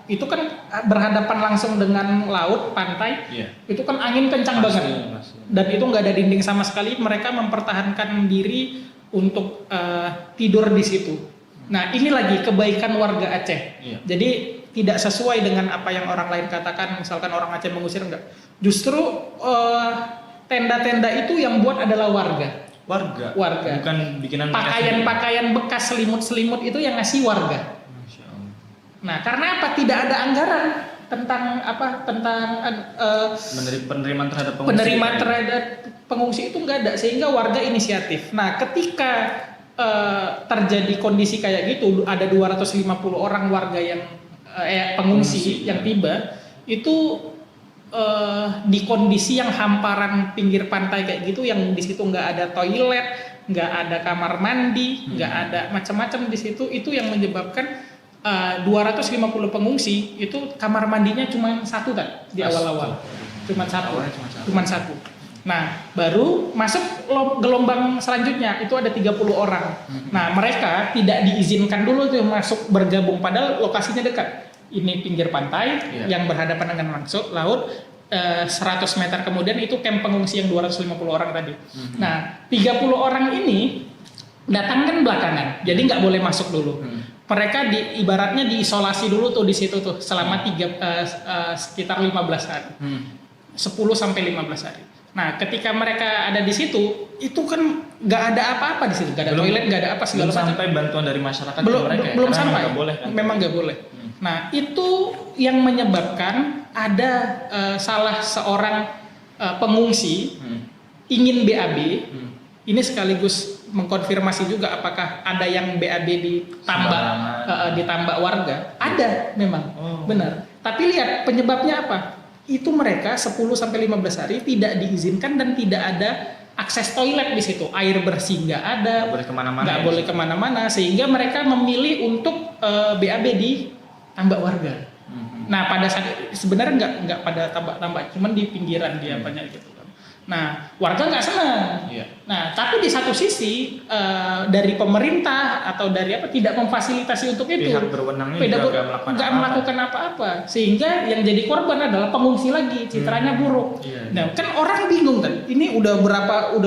itu kan berhadapan langsung dengan laut, pantai. Iya. Itu kan angin kencang banget. Pasti. Dan itu nggak ada dinding sama sekali. Mereka mempertahankan diri untuk tidur di situ. Nah, ini lagi kebaikan warga Aceh. Iya. Jadi tidak sesuai dengan apa yang orang lain katakan, misalkan orang Aceh mengusir, enggak. Justru tenda-tenda itu yang buat adalah warga. Warga. Bukan bikinan mereka sendiri. Pakaian bekas selimut-selimut itu yang ngasih warga. Masya Allah. Nah, karena apa? Tidak ada anggaran tentang Penerimaan terhadap pengungsi. penerimaan terhadap pengungsi itu nggak ada, sehingga warga inisiatif. Nah, ketika terjadi kondisi kayak gitu, ada 250 orang warga yang pengungsi yang tiba, itu di kondisi yang hamparan pinggir pantai kayak gitu, yang di situ nggak ada toilet, nggak ada kamar mandi, nggak ada macam-macam di situ. Itu yang menyebabkan 250 pengungsi itu kamar mandinya cuma satu kan di awal-awal, cuma satu. Nah, baru masuk gelombang selanjutnya itu ada 30 orang. Nah, mereka tidak diizinkan dulu tuh masuk bergabung, padahal lokasinya dekat. Ini pinggir pantai yang berhadapan dengan langsung laut. 100 meter kemudian itu kamp pengungsi yang 250 orang tadi. Nah, 30 orang ini datang kan belakangan, jadi nggak boleh masuk dulu. Mereka ibaratnya diisolasi dulu tuh di situ tuh selama sekitar 15 hari. 10 sampai 15 hari. Nah, ketika mereka ada di situ, itu kan nggak ada apa-apa di situ, nggak ada toilet, nggak ada apa segala macam. Sampai bantuan dari masyarakat Belum ke mereka. belum Karena sampai. nggak boleh kan? Memang nggak boleh. Nah, itu yang menyebabkan ada salah seorang pengungsi ingin BAB. Ini sekaligus mengkonfirmasi juga apakah ada yang BAB ditambah warga. Ada memang, benar. Tapi lihat penyebabnya apa? Itu mereka 10 sampai 15 hari tidak diizinkan dan tidak ada akses toilet di situ. Air bersih nggak ada, Nggak boleh kemana-mana. nggak boleh kemana-mana, sehingga mereka memilih untuk BAB di tambak warga. Nah pada saat sebenarnya nggak pada tambak, cuman di pinggiran dia apanya gitu kan. Nah warga nggak senang. Iya. Nah tapi di satu sisi dari pemerintah atau dari apa tidak memfasilitasi untuk itu. Pihak berwenangnya juga nggak melakukan apa-apa, sehingga yang jadi korban adalah pengungsi lagi, citranya buruk. Iya. Nah kan orang bingung kan, ini udah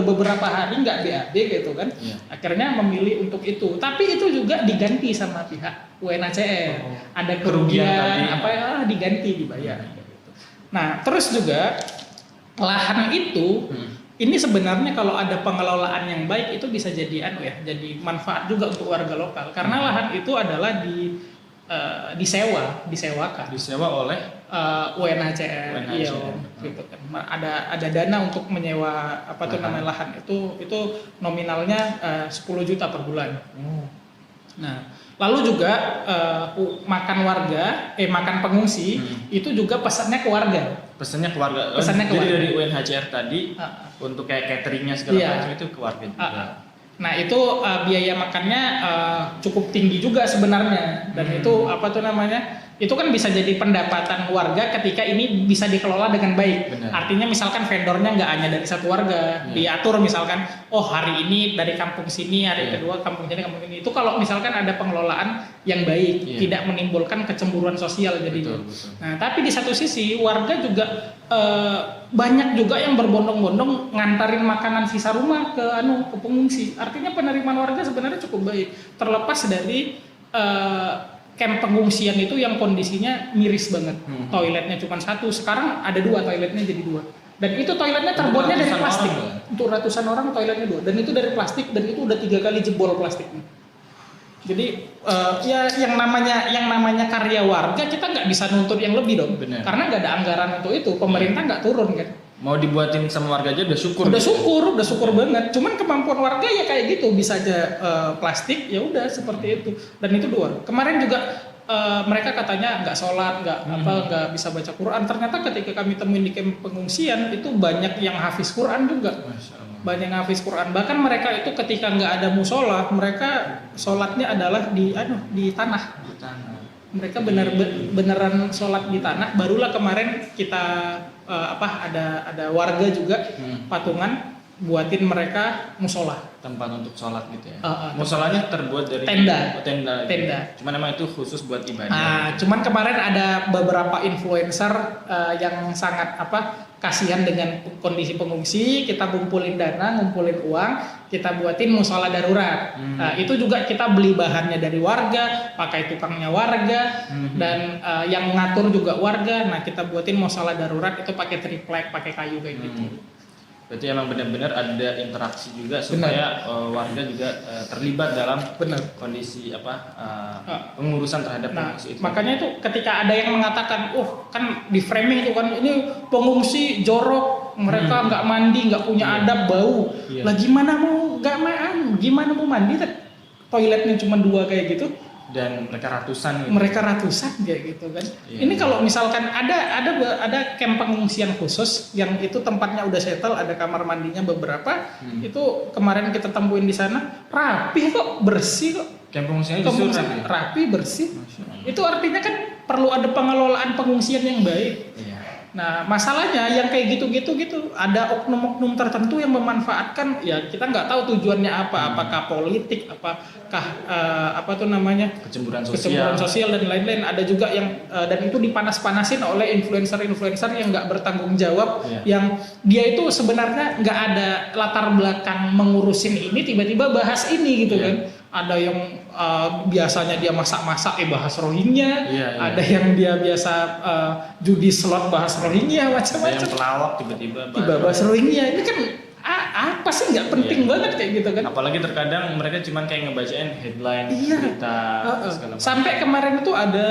beberapa hari nggak BAB gitu kan. Iya. Akhirnya memilih untuk itu, tapi itu juga diganti sama pihak UNHCR. Ada kerugian apa ya diganti dibayar. Nah terus juga lahan itu ini sebenarnya kalau ada pengelolaan yang baik itu bisa jadi jadi manfaat juga untuk warga lokal, karena lahan itu adalah disewakan. Disewa oleh UNHCR. Iya, gitu kan. Ada dana untuk menyewa namanya lahan itu nominalnya 10 juta per bulan. Nah, lalu juga makan pengungsi itu juga pesannya ke warga. Pesannya ke warga. Pesannya ke Jadi warga. dari UNHCR tadi untuk kayak cateringnya segala macam itu ke warga juga. Nah itu biaya makannya cukup tinggi juga sebenarnya, dan itu itu kan bisa jadi pendapatan warga ketika ini bisa dikelola dengan baik. Benar. Artinya misalkan vendornya nggak hanya dari satu warga, diatur misalkan hari ini dari kampung sini, hari kedua kampung kampung ini. Itu kalau misalkan ada pengelolaan yang baik, tidak menimbulkan kecemburuan sosial jadinya. Betul. Nah tapi di satu sisi warga juga banyak juga yang berbondong-bondong ngantarin makanan sisa rumah ke pengungsi. Artinya penerimaan warga sebenarnya cukup baik, terlepas dari camp pengungsian itu yang kondisinya miris banget. Toiletnya cuma satu, sekarang ada 2 toiletnya jadi 2. Dan itu toiletnya terbuatnya dari plastik. Untuk ratusan orang toiletnya 2, dan itu dari plastik, dan itu udah 3 kali jebol plastiknya. Jadi yang namanya karya warga kita nggak bisa nuntut yang lebih dong. Bener. Karena nggak ada anggaran untuk itu, pemerintah nggak turun kan. Mau dibuatin sama warga aja udah syukur. Udah syukur banget. Cuman kemampuan warga ya kayak gitu, bisa aja plastik ya udah seperti itu. Dan itu 2. Kemarin juga mereka katanya nggak sholat, nggak bisa baca Quran. Ternyata ketika kami temuin di camp pengungsian itu banyak yang hafiz Quran juga. Banyak yang hafiz Quran. Bahkan mereka itu ketika nggak ada musola, mereka sholatnya adalah di tanah. Mereka beneran sholat di tanah. Barulah kemarin kita ada warga juga patungan buatin mereka musola, tempat untuk sholat gitu ya. Musolanya terbuat dari tenda. Cuman emang itu khusus buat ibadah. Cuman kemarin ada beberapa influencer yang sangat kasihan dengan kondisi pengungsi. Kita ngumpulin dana, ngumpulin uang, kita buatin musola darurat. Itu juga kita beli bahannya dari warga, pakai tukangnya warga, dan yang ngatur juga warga. Nah kita buatin musola darurat itu pakai triplek, pakai kayu kayak gitu. Berarti emang benar-benar ada interaksi juga supaya warga juga terlibat dalam kondisi pengurusan terhadap pengungsi itu. Makanya itu ketika ada yang mengatakan, kan di framing itu kan ini pengungsi jorok, mereka nggak mandi, nggak punya adab, bau. Lah gimana mau mandi? Toiletnya cuma 2 kayak gitu. Dan mereka ratusan gitu. Mereka ratusan kayak gitu kan. Ini kalau misalkan ada camp pengungsian khusus yang itu tempatnya udah settle, ada kamar mandinya beberapa. Itu kemarin kita temuin di sana, rapi kok, bersih kok. Camp pengungsian justru rapi, bersih. Itu artinya kan perlu ada pengelolaan pengungsian yang baik. Nah masalahnya yang kayak gitu ada oknum-oknum tertentu yang memanfaatkan, ya kita nggak tahu tujuannya apakah politik, apakah kecemburuan sosial dan lain-lain. Ada juga yang dan itu dipanas-panasin oleh influencer yang nggak bertanggung jawab, yang dia itu sebenarnya nggak ada latar belakang mengurusin ini, tiba-tiba bahas ini gitu kan. Ada yang biasanya dia masak-masak bahas Rohingya, ada yang dia biasa judi slot bahas Rohingya, macam-macam. Ada yang pelawak tiba-tiba bahas Rohingya. Ini kan apa sih nggak penting banget kayak gitu kan? Apalagi terkadang mereka cuma kayak ngebacain headline berita segala macam. Sampai kemarin itu ada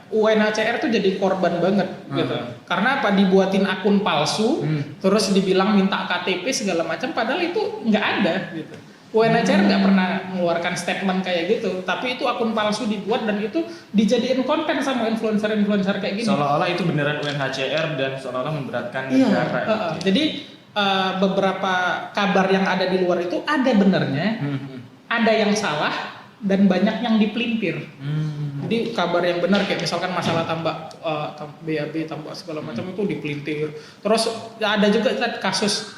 UNHCR tuh jadi korban banget gitu. Karena dibuatin akun palsu, terus dibilang minta KTP segala macam, padahal itu nggak ada gitu. UNHCR nggak pernah mengeluarkan statement kayak gitu, tapi itu akun palsu dibuat dan itu dijadiin konten sama influencer kayak gini. Seolah-olah itu beneran UNHCR dan seolah-olah memberatkan negara. Jadi beberapa kabar yang ada di luar itu ada benernya, ada yang salah, dan banyak yang dipelintir. Jadi kabar yang benar kayak misalkan masalah tambak BAB, tambak segala macam itu dipelintir. Terus ada juga kasus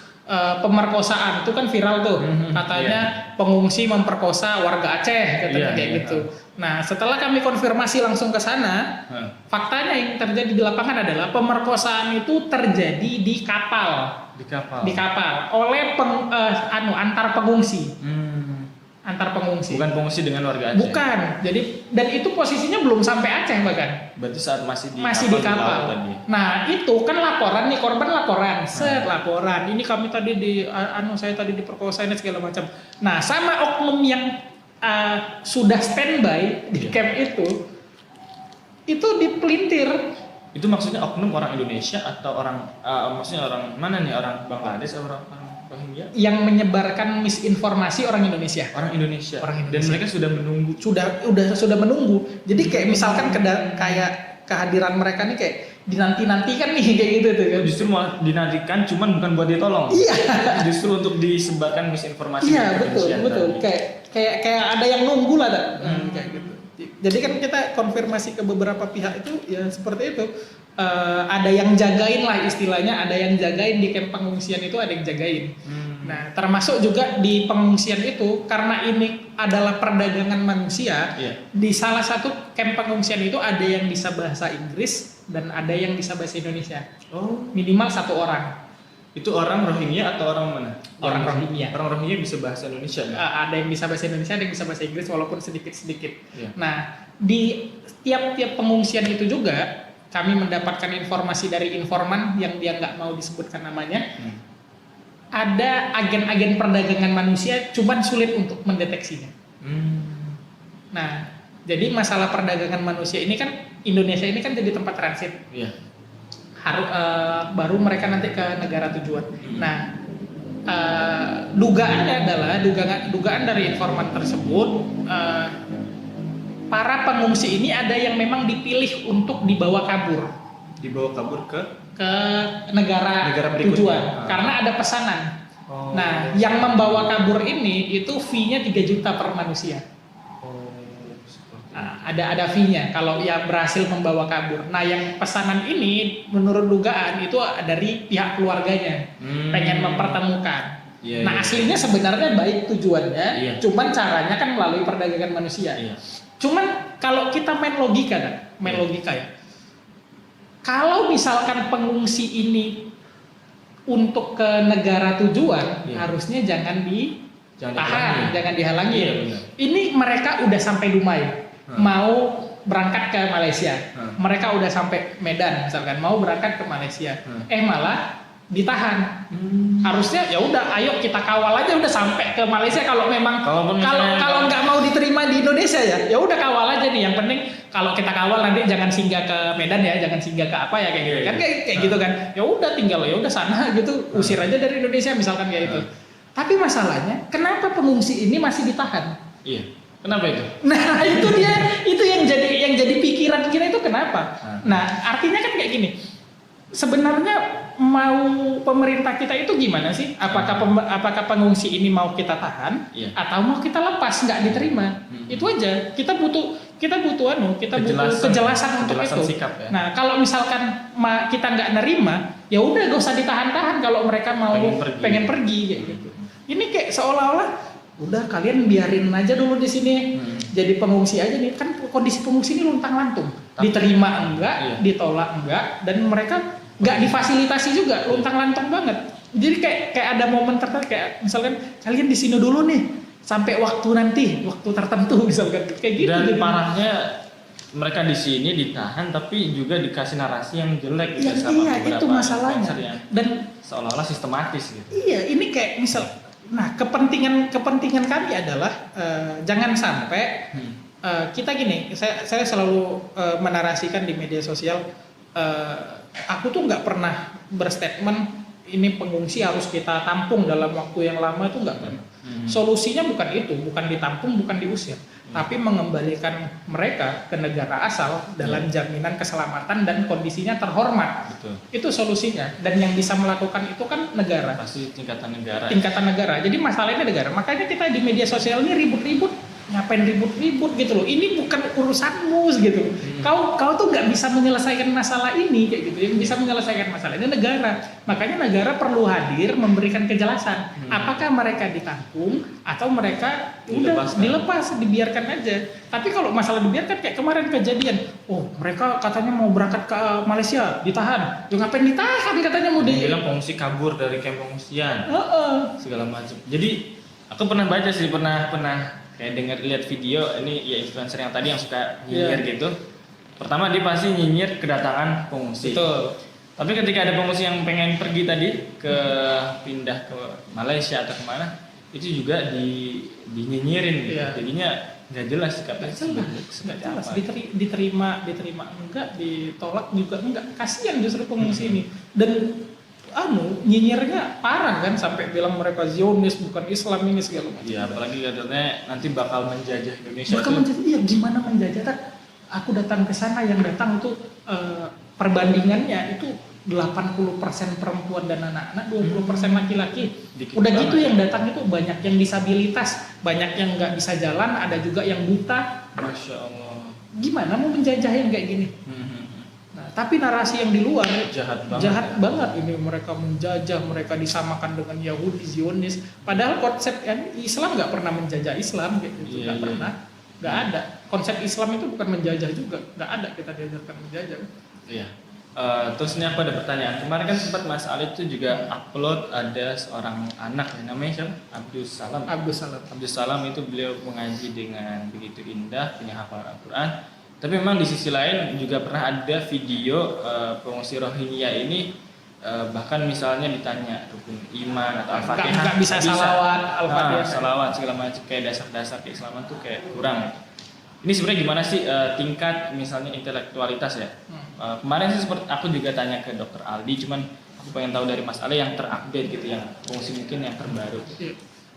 pemerkosaan itu kan viral tuh, katanya pengungsi memperkosa warga Aceh katanya kayak gitu. Nah setelah kami konfirmasi langsung ke sana, faktanya yang terjadi di lapangan adalah pemerkosaan itu terjadi di kapal oleh antar pengungsi. Antar pengungsi. Bukan pengungsi dengan warga Aceh. Bukan. Jadi dan itu posisinya belum sampai Aceh bahkan. Berarti saat masih di kapal. Nah, itu kan laporan nih, korban laporan, laporan. Ini kami tadi saya tadi diperkosa ini segala macam. Nah, sama oknum yang sudah standby di camp itu dipelintir. Itu maksudnya oknum orang Indonesia atau orang maksudnya orang mana nih? Orang Bangladesh atau orang Rohingya? Yang menyebarkan misinformasi orang Indonesia. Dan mereka sudah menunggu. Sudah menunggu. Jadi kayak misalkan kayak kehadiran mereka nih kayak dinanti-nantikan nih kayak gitu tuh. Justru malah dinantikan, cuman bukan buat ditolong. Iya. Justru untuk disebarkan misinformasi. Iya betul. Kayak ada yang nunggu lah, kayak gitu. Jadi kan kita konfirmasi ke beberapa pihak itu ya seperti itu. Ada yang jagain lah istilahnya, ada yang jagain di camp pengungsian itu, ada yang jagain. Nah termasuk juga di pengungsian itu karena ini adalah perdagangan manusia. Di salah satu camp pengungsian itu ada yang bisa bahasa Inggris dan ada yang bisa bahasa Indonesia. Minimal 1 orang. Itu orang Rohingya atau orang mana? Orang Rohingya. Orang Rohingya bisa bahasa Indonesia kan? Ada yang bisa bahasa Indonesia, ada yang bisa bahasa Inggris walaupun sedikit-sedikit. Nah di tiap pengungsian itu juga kami mendapatkan informasi dari informan yang dia nggak mau disebutkan namanya. Ada agen-agen perdagangan manusia, cuman sulit untuk mendeteksinya. Nah, jadi masalah perdagangan manusia ini kan Indonesia ini kan jadi tempat transit. Baru mereka nanti ke negara tujuan. Nah, dugaannya adalah dugaan dari informan tersebut. Para pengungsi ini ada yang memang dipilih untuk dibawa kabur ke negara tujuan karena ada pesanan. Nah, yang membawa kabur ini itu fee-nya 3 juta per manusia. Nah, ada fee-nya kalau yang berhasil membawa kabur. Nah, yang pesanan ini menurut dugaan itu dari pihak keluarganya, pengen mempertemukan. Aslinya sebenarnya baik tujuannya, cuman caranya kan melalui perdagangan manusia. Cuman kalau kita main logika ya. Kalau misalkan pengungsi ini untuk ke negara tujuan, harusnya jangan ditahan, jangan dihalangi. Ini mereka udah sampai Dumai, mau berangkat ke Malaysia. Mereka udah sampai Medan misalkan, mau berangkat ke Malaysia. Malah ditahan. Harusnya ya udah, ayo kita kawal aja udah sampai ke Malaysia. Kalau memang kalau nggak mau diterima di Indonesia ya udah kawal aja nih. Yang penting kalau kita kawal nanti jangan singgah ke Medan ya, jangan singgah ke apa ya kayak gitu kan, kayak gitu kan. Ya udah tinggal ya udah sana gitu, usir aja dari Indonesia misalkan kayak itu. Tapi masalahnya kenapa pengungsi ini masih ditahan? Kenapa itu? Nah itu yang jadi pikiran kita itu kenapa? Nah artinya kan kayak gini. Sebenarnya mau pemerintah kita itu gimana sih? Apakah pengungsi ini mau kita tahan atau mau kita lepas nggak diterima? Itu aja. Kita butuh kejelasan untuk itu. Sikap, ya? Nah kalau misalkan kita nggak nerima, ya udah gak usah ditahan-tahan kalau mereka mau pengen pergi kayak gitu. Ini kayak seolah-olah udah kalian biarin aja dulu di sini. Jadi pengungsi aja nih. Kan kondisi pengungsi ini luntang-lantung. Diterima enggak, ditolak enggak, dan mereka nggak difasilitasi juga, luntang-lantung banget. Jadi kayak ada momen tertentu, kayak misalkan kalian di sini dulu nih sampai waktu tertentu misalkan kayak gitu. Dan parahnya mereka di sini ditahan tapi juga dikasih narasi yang jelek sama beberapa itu masalahnya. Dan seolah-olah sistematis gitu. Iya, ini kayak misal, nah kepentingan kami adalah jangan sampai kita gini, saya selalu menarasikan di media sosial. Aku tuh nggak pernah berstatement ini pengungsi harus kita tampung dalam waktu yang lama, itu nggak pernah. Solusinya bukan itu, bukan ditampung, bukan diusir, tapi mengembalikan mereka ke negara asal dalam jaminan keselamatan dan kondisinya terhormat. Betul. Itu solusinya, dan yang bisa melakukan itu kan negara. Pasti tingkatan negara. Jadi masalahnya negara. Makanya kita di media sosial ini ribut-ribut ngapain ribut-ribut gitu loh, ini bukan urusanmu gitu. Kau tuh nggak bisa menyelesaikan masalah ini kayak gitu. Yang bisa menyelesaikan masalah ini negara. Makanya negara perlu hadir memberikan kejelasan. Apakah mereka ditampung atau mereka udah dilepas, dibiarkan aja. Tapi kalau masalah dibiarkan kayak kemarin kejadian, oh mereka katanya mau berangkat ke Malaysia, ditahan. Ya ngapain ditahan katanya mau bilang pengungsi kabur dari kamp pengungsian. Segala macam. Jadi aku pernah baca sih, pernah kayak dengar lihat video ini ya influencer yang tadi yang suka nyinyir gitu. Pertama dia pasti nyinyir kedatangan pengungsi. Betul. Tapi ketika ada pengungsi yang pengen pergi tadi pindah ke Malaysia atau kemana, itu juga dinyinyirin gitu. Jadinya nggak jelas sikapnya. Nggak jelas. Diterima enggak, ditolak juga enggak. Kasihan justru pengungsi ini. Dan nyinyirnya parah kan, sampai bilang mereka Zionis bukan Islam ini segala macam. Iya, apalagi katanya nanti bakal menjajah Indonesia. Iya, gimana menjajah? Aku datang ke sana, yang datang itu perbandingannya itu 80% perempuan dan anak-anak, 20% laki-laki. Udah gitu yang datang itu banyak yang disabilitas, banyak yang nggak bisa jalan, ada juga yang buta. Masya Allah. Gimana mau menjajah yang kayak gini? Tapi narasi yang di luar jahat banget ini, mereka menjajah, mereka disamakan dengan Yahudi, Zionis. Padahal konsep Islam nggak pernah menjajah Islam gitu, nggak pernah, nggak ada. Konsep Islam itu bukan menjajah juga, nggak ada kita diajarkan menjajah. Iya. Terus ini aku ada pertanyaan. Kemarin kan sempat Mas Ali itu juga upload ada seorang anak yang namanya siapa? Abdus Salam itu beliau mengaji dengan begitu indah, punya hafalan Al-Quran. Tapi memang di sisi lain juga pernah ada video pengungsi Rohingya ini bahkan misalnya ditanya rukun iman atau Al-Fatihah nggak bisa salawat, Al-Fatihah, salawat segala macam, kayak dasar-dasar keislaman tuh kayak kurang. Ini sebenarnya gimana sih tingkat misalnya intelektualitas ya? Kemarin sih seperti aku juga tanya ke Dr. Aldi, cuman aku pengen tahu dari Mas Ali yang terupdate gitu, yang pengungsi mungkin yang terbaru.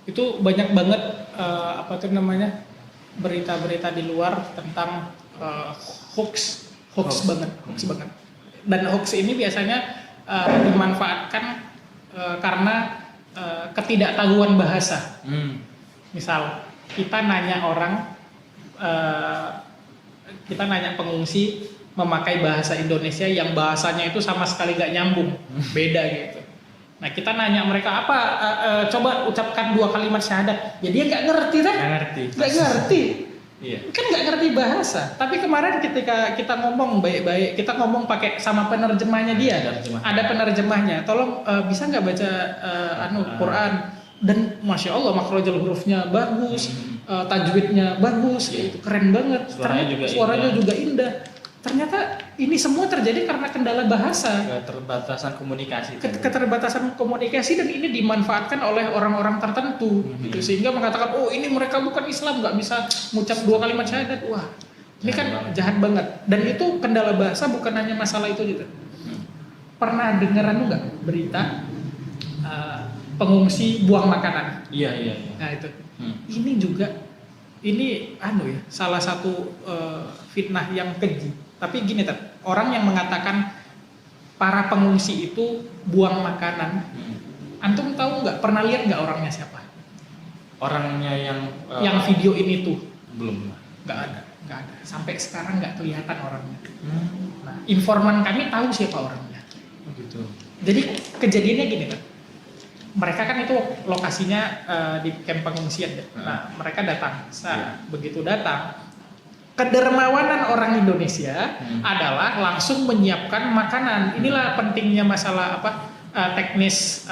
Itu banyak banget berita-berita di luar tentang hoax banget. Dan hoax ini biasanya dimanfaatkan karena ketidaktahuan bahasa. Misal kita nanya pengungsi memakai bahasa Indonesia yang bahasanya itu sama sekali gak nyambung, beda gitu. Nah kita nanya mereka coba ucapkan 2 kalimat syahadat, ya dia nggak ngerti kan? Nggak ngerti. Iya. Kan nggak ngerti bahasa. Tapi kemarin ketika kita ngomong baik-baik, kita ngomong pakai sama penerjemahnya dia. Ada penerjemahnya. Tolong bisa nggak baca Quran? Dan masya Allah makhrajul hurufnya bagus, tajwidnya bagus, itu keren banget. Suaranya juga indah. Ternyata ini semua terjadi karena kendala bahasa. Keterbatasan komunikasi dan ini dimanfaatkan oleh orang-orang tertentu gitu, sehingga mengatakan ini mereka bukan Islam, nggak bisa mengucap 2 kalimat syahadat. Wah, ini kan jahat banget. Dan itu kendala bahasa, bukan hanya masalah itu gitu. Pernah dengar nggak berita pengungsi buang makanan? Iya. Nah itu. Ini juga salah satu fitnah yang keji. Tapi gini orang yang mengatakan para pengungsi itu buang makanan, antum tahu nggak, pernah lihat nggak orangnya siapa? Orangnya yang video ini tuh belum, nggak ada. Sampai sekarang nggak kelihatan orangnya. Nah, informan kami tahu siapa orangnya. Gitu. Jadi kejadiannya gini mereka kan itu lokasinya di kamp pengungsian ya. Nah mereka datang. Begitu datang, kedermawanan orang Indonesia adalah langsung menyiapkan makanan. Inilah pentingnya masalah teknis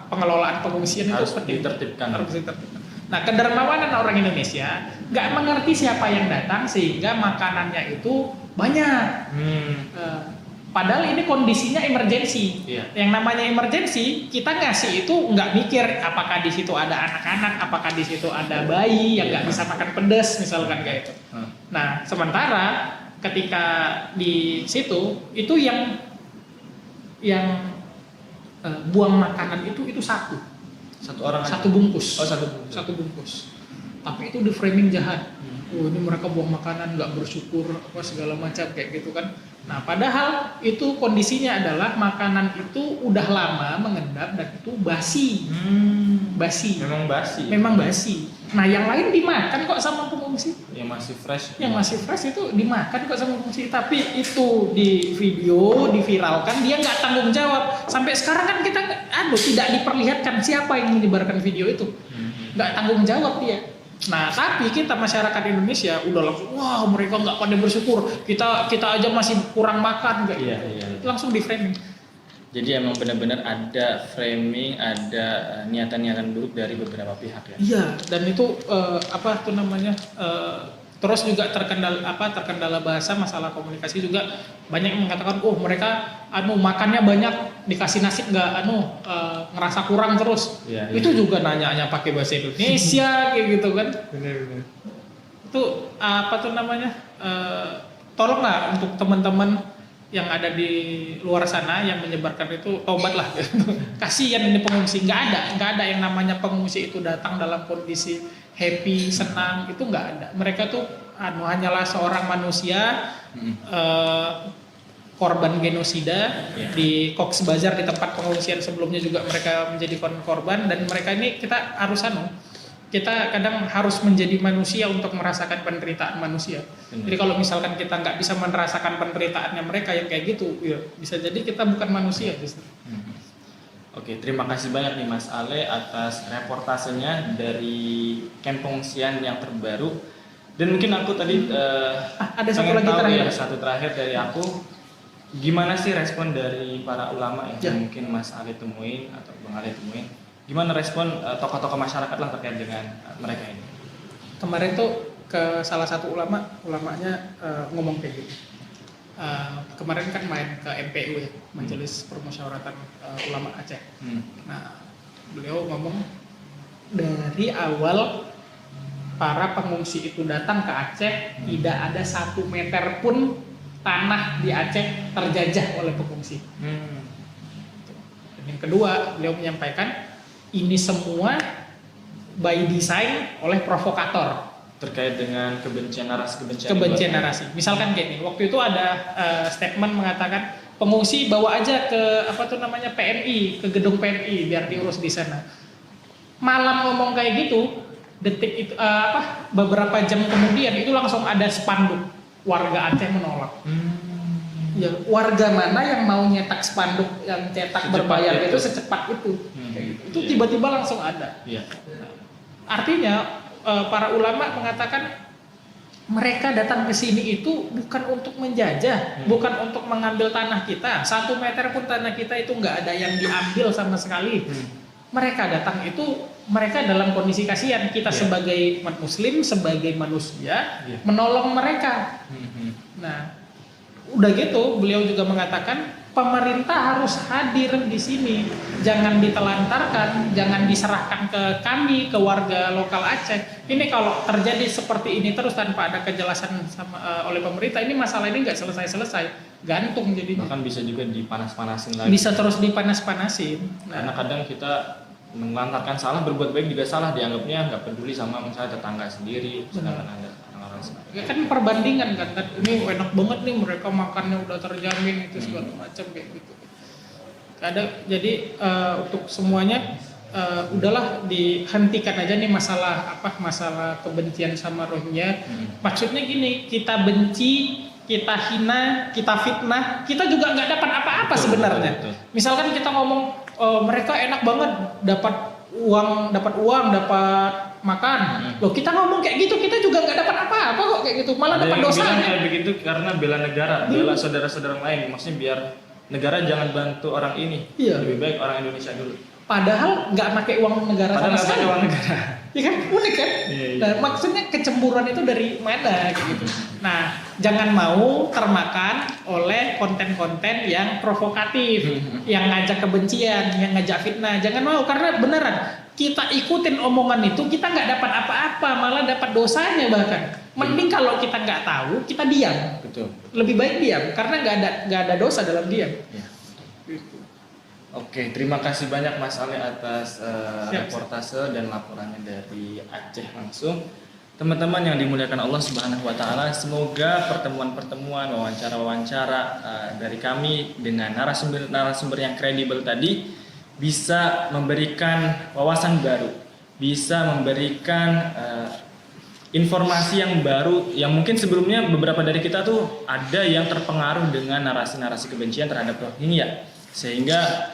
pengelolaan pengungsian itu penting. Harus ditertibkan. Nah, kedermawanan orang Indonesia nggak mengerti siapa yang datang sehingga makanannya itu banyak. Padahal ini kondisinya emergensi. Yang namanya emergensi, kita ngasih itu nggak mikir apakah di situ ada anak-anak, apakah di situ ada bayi yang nggak bisa makan pedas, misalkan kayak itu. Nah, sementara ketika di situ itu yang buang makanan itu satu orang, satu bungkus. Satu bungkus. Tapi itu di framing jahat. Ini mereka buang makanan, nggak bersyukur, segala macam kayak gitu kan. Nah, padahal itu kondisinya adalah makanan itu udah lama mengendap dan itu basi. Memang basi. Nah yang lain dimakan kok sama pengungsi. Yang masih fresh. Yang masih fresh itu dimakan kok sama pengungsi. Tapi itu di video, diviralkan, dia nggak tanggung jawab. Sampai sekarang kan kita tidak diperlihatkan siapa yang menyebarkan video itu. Nggak tanggung jawab dia. Nah tapi kita masyarakat Indonesia udah langsung, wah mereka nggak pada bersyukur. Kita aja masih kurang makan, nggak Iya. langsung di framing. Jadi emang benar-benar ada framing, ada niatan-niatan buruk dari beberapa pihak ya. Iya, dan itu terus juga terkendala bahasa, masalah komunikasi juga banyak yang mengatakan, oh mereka makannya banyak, dikasih nasi nggak ngerasa kurang terus. Iya, Itu juga nanya pakai bahasa Indonesia kayak gitu kan. Benar-benar. Itu tolonglah untuk teman-teman yang ada di luar sana yang menyebarkan itu, tobatlah gitu. Kasihan ini pengungsi, nggak ada yang namanya pengungsi itu datang dalam kondisi happy, senang, itu nggak ada. Mereka tuh hanyalah seorang manusia korban genosida di Cox's Bazar, di tempat pengungsian sebelumnya juga mereka menjadi korban, dan mereka ini kita kadang harus menjadi manusia untuk merasakan penderitaan manusia. Jadi kalau misalkan kita nggak bisa merasakan penderitaannya mereka yang kayak gitu, ya bisa jadi kita bukan manusia justru. Oke, terima kasih banyak nih Mas Ale atas reportasenya dari kamp pengungsian yang terbaru. Dan mungkin aku tadi ada satu lagi terakhir. Satu terakhir dari aku. Gimana sih respon dari para ulama yang mungkin Mas Ale temuin atau Bang Ale temuin? Gimana respon tokoh-tokoh masyarakat lah terkait dengan mereka ini? Kemarin tuh ke salah satu ulamanya ngomong kayak gitu. Kemarin kan main ke MPU ya, Majelis Permusyawaratan Ulama Aceh. Nah, beliau ngomong dari awal para pengungsi itu datang ke Aceh, tidak ada 1 meter pun tanah di Aceh terjajah oleh pengungsi. Dan yang kedua, beliau menyampaikan ini semua by design oleh provokator terkait dengan kebencian narasi. Misalkan kayak nih, waktu itu ada statement mengatakan pengungsi bawa aja ke PMI, ke gedung PMI biar diurus di sana. Malam ngomong kayak gitu, detik itu beberapa jam kemudian itu langsung ada spanduk warga Aceh menolak. Ya, warga mana yang mau nyetak spanduk yang cetak berbayar itu secepat itu? Itu tiba-tiba langsung ada. Nah, artinya para ulama mengatakan mereka datang ke sini itu bukan untuk menjajah, bukan untuk mengambil tanah kita. 1 meter pun tanah kita itu nggak ada yang diambil sama sekali. Mereka datang itu, mereka dalam kondisi kasihan. Kita sebagai umat muslim, sebagai manusia, menolong mereka. Nah, udah gitu, beliau juga mengatakan pemerintah harus hadir di sini, jangan ditelantarkan, jangan diserahkan ke kami, ke warga lokal Aceh. Ini kalau terjadi seperti ini terus tanpa ada kejelasan oleh pemerintah, ini masalah ini nggak selesai-selesai, gantung jadinya. Bahkan bisa juga dipanas-panasin lagi. Bisa terus dipanas-panasin. Karena kadang kita menelantarkan salah, berbuat baik juga salah, dianggapnya nggak peduli sama misalnya tetangga sendiri, sedangkan ada orang-orang sendiri. Ya kan perbandingan kan, ini enak banget nih mereka makannya udah terjamin itu segala macam kayak gitu. Jadi untuk semuanya udahlah dihentikan aja nih masalah kebencian sama Rohingya. Maksudnya gini, kita benci, kita hina, kita fitnah, kita juga nggak dapat apa-apa sebenarnya. Betul. Misalkan kita ngomong mereka enak banget dapat uang, dapat makan. Loh, kita ngomong kayak gitu, kita juga nggak dapat apa-apa kok kayak gitu, malah dapat dosanya. Kayak begitu karena bela negara, bela saudara-saudara lain. Maksudnya biar negara jangan bantu orang ini. Lebih baik orang Indonesia dulu. Padahal nggak pakai uang negara sama sekali. Uang negara. Ya kan, unik kan? Iya. Nah, maksudnya kecemburuan itu dari mana kayak gitu. Nah, jangan mau termakan oleh konten-konten yang provokatif, yang ngajak kebencian, yang ngajak fitnah. Jangan mau, karena beneran kita ikutin omongan itu, kita nggak dapat apa-apa, malah dapat dosanya bahkan. Mending kalau kita nggak tahu, kita diam. Betul. Lebih baik diam, karena nggak ada dosa dalam diam. Ya. Oke, terima kasih banyak Mas Ale atas reportase dan laporannya dari Aceh langsung. Teman-teman yang dimuliakan Allah Subhanahu wa taala, semoga pertemuan-pertemuan, wawancara-wawancara dari kami dengan narasumber yang kredibel tadi bisa memberikan wawasan baru bisa memberikan informasi yang baru yang mungkin sebelumnya beberapa dari kita tuh ada yang terpengaruh dengan narasi-narasi kebencian terhadap Rohingya sehingga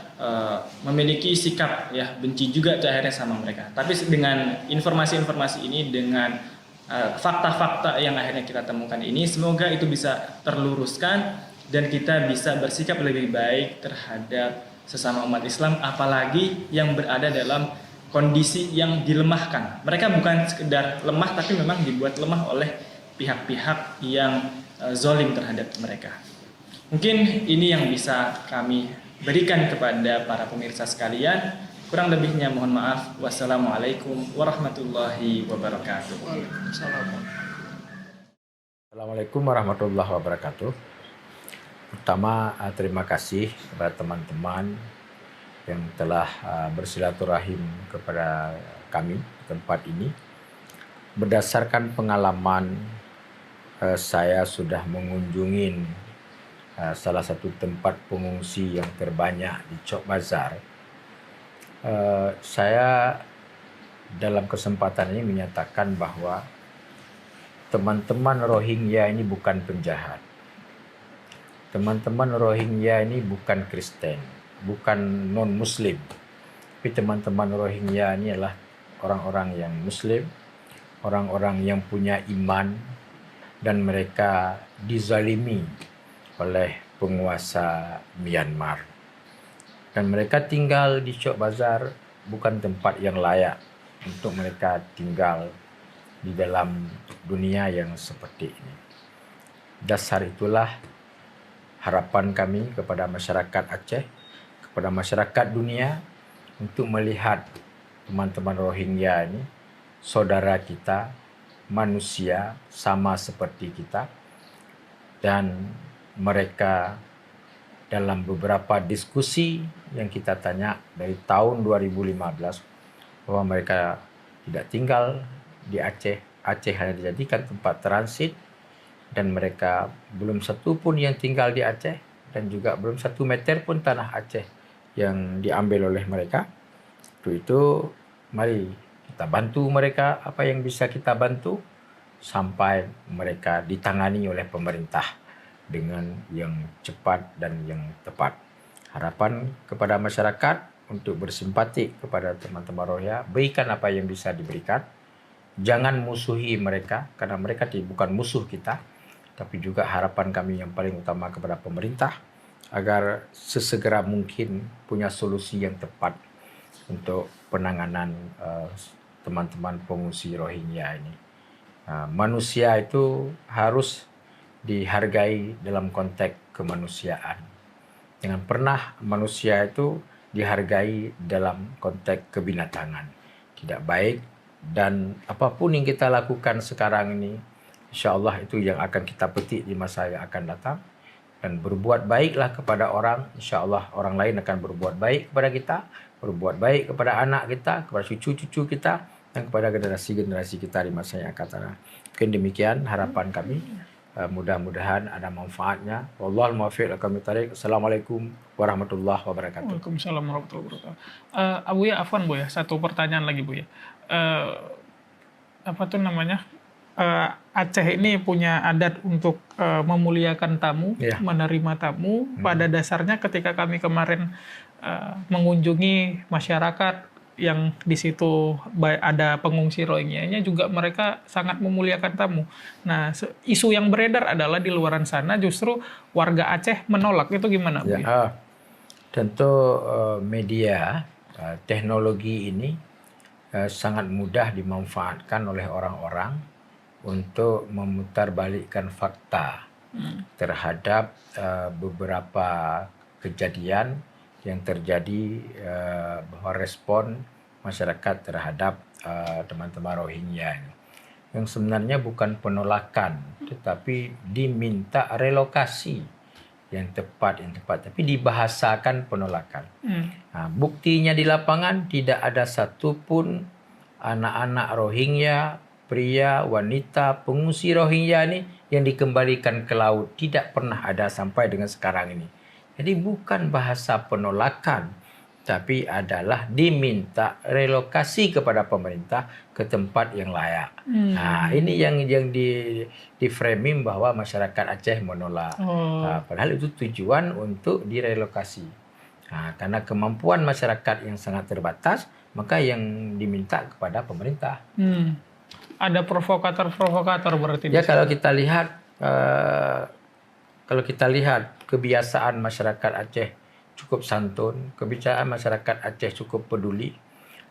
memiliki sikap ya benci juga tuh akhirnya sama mereka. Tapi dengan informasi-informasi ini, dengan fakta-fakta yang akhirnya kita temukan ini, semoga itu bisa terluruskan dan kita bisa bersikap lebih baik terhadap sesama umat Islam, apalagi yang berada dalam kondisi yang dilemahkan. Mereka bukan sekedar lemah, tapi memang dibuat lemah oleh pihak-pihak yang zolim terhadap mereka. Mungkin ini yang bisa kami berikan kepada para pemirsa sekalian. Kurang lebihnya mohon maaf. Wassalamualaikum warahmatullahi wabarakatuh. Assalamualaikum warahmatullahi wabarakatuh. Pertama, terima kasih kepada teman-teman yang telah bersilaturahim kepada kami di tempat ini. Berdasarkan pengalaman, saya sudah mengunjungi salah satu tempat pengungsi yang terbanyak di Chok Bazar. Saya dalam kesempatan ini menyatakan bahwa teman-teman Rohingya ini bukan penjahat. Teman-teman Rohingya ini bukan Kristen, bukan non-Muslim. Tapi teman-teman Rohingya ini adalah orang-orang yang Muslim, orang-orang yang punya iman, dan mereka dizalimi oleh penguasa Myanmar. Dan mereka tinggal di Chok Bazar bukan tempat yang layak untuk mereka tinggal di dalam dunia yang seperti ini. Dasar itulah harapan kami kepada masyarakat Aceh, kepada masyarakat dunia untuk melihat teman-teman Rohingya ini saudara kita, manusia sama seperti kita, dan mereka dalam beberapa diskusi yang kita tanya dari tahun 2015 bahwa mereka tidak tinggal di Aceh. Aceh hanya dijadikan tempat transit dan mereka belum satu pun yang tinggal di Aceh dan juga belum 1 meter pun tanah Aceh yang diambil oleh mereka. Untuk itu mari kita bantu mereka apa yang bisa kita bantu sampai mereka ditangani oleh pemerintah dengan yang cepat dan yang tepat. Harapan kepada masyarakat untuk bersimpati kepada teman-teman Rohingya, berikan apa yang bisa diberikan. Jangan musuhi mereka karena mereka bukan musuh kita. Tapi juga harapan kami yang paling utama kepada pemerintah agar sesegera mungkin punya solusi yang tepat untuk penanganan teman-teman pengungsi Rohingya ini. Manusia itu harus dihargai dalam konteks kemanusiaan. Jangan pernah manusia itu dihargai dalam konteks kebinatangan. Tidak baik, dan apapun yang kita lakukan sekarang ini, insya Allah itu yang akan kita petik di masa yang akan datang. Dan berbuat baiklah kepada orang, insya Allah orang lain akan berbuat baik kepada kita, berbuat baik kepada anak kita, kepada cucu-cucu kita, dan kepada generasi-generasi kita di masa yang akan datang. Mungkin demikian harapan kami. Mudah-mudahan ada manfaatnya. Wallahul muwaffiq. Assalamualaikum warahmatullahi wabarakatuh. Waalaikumsalam warahmatullahi wabarakatuh. Abu ya, afwan Bu ya, satu pertanyaan lagi Bu ya. Apa tuh namanya? Aceh ini punya adat untuk memuliakan tamu, menerima tamu. Pada dasarnya ketika kami kemarin mengunjungi masyarakat yang di situ ada pengungsi Rohingya-nya, juga mereka sangat memuliakan tamu. Nah, isu yang beredar adalah di luaran sana justru warga Aceh menolak. Itu gimana? Ya, tentu media, teknologi ini sangat mudah dimanfaatkan oleh orang-orang untuk memutarbalikkan fakta terhadap beberapa kejadian yang terjadi, bahwa respon masyarakat terhadap teman-teman Rohingya yang sebenarnya bukan penolakan, tetapi diminta relokasi yang tepat, tapi dibahasakan penolakan. Nah, buktinya di lapangan tidak ada satupun anak-anak Rohingya, pria, wanita, pengungsi Rohingya ini yang dikembalikan ke laut. Tidak pernah ada sampai dengan sekarang ini. Jadi bukan bahasa penolakan, tapi adalah diminta relokasi kepada pemerintah ke tempat yang layak. Nah, ini yang di framing bahwa masyarakat Aceh menolak. Padahal itu tujuan untuk direlokasi. Nah, karena kemampuan masyarakat yang sangat terbatas, maka yang diminta kepada pemerintah. Ada provokator-provokator berarti. Ya, kalau kita lihat kebiasaan masyarakat Aceh cukup santun, kebiasaan masyarakat Aceh cukup peduli.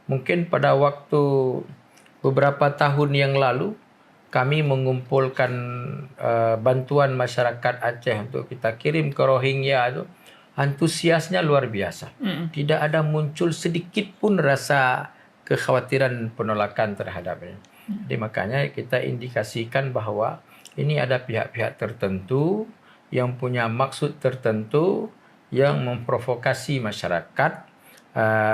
Mungkin pada waktu beberapa tahun yang lalu kami mengumpulkan bantuan masyarakat Aceh untuk kita kirim ke Rohingya itu, antusiasnya luar biasa. Tidak ada muncul sedikit pun rasa kekhawatiran penolakan terhadapnya. Jadi makanya kita indikasikan bahwa ini ada pihak-pihak tertentu yang punya maksud tertentu yang memprovokasi masyarakat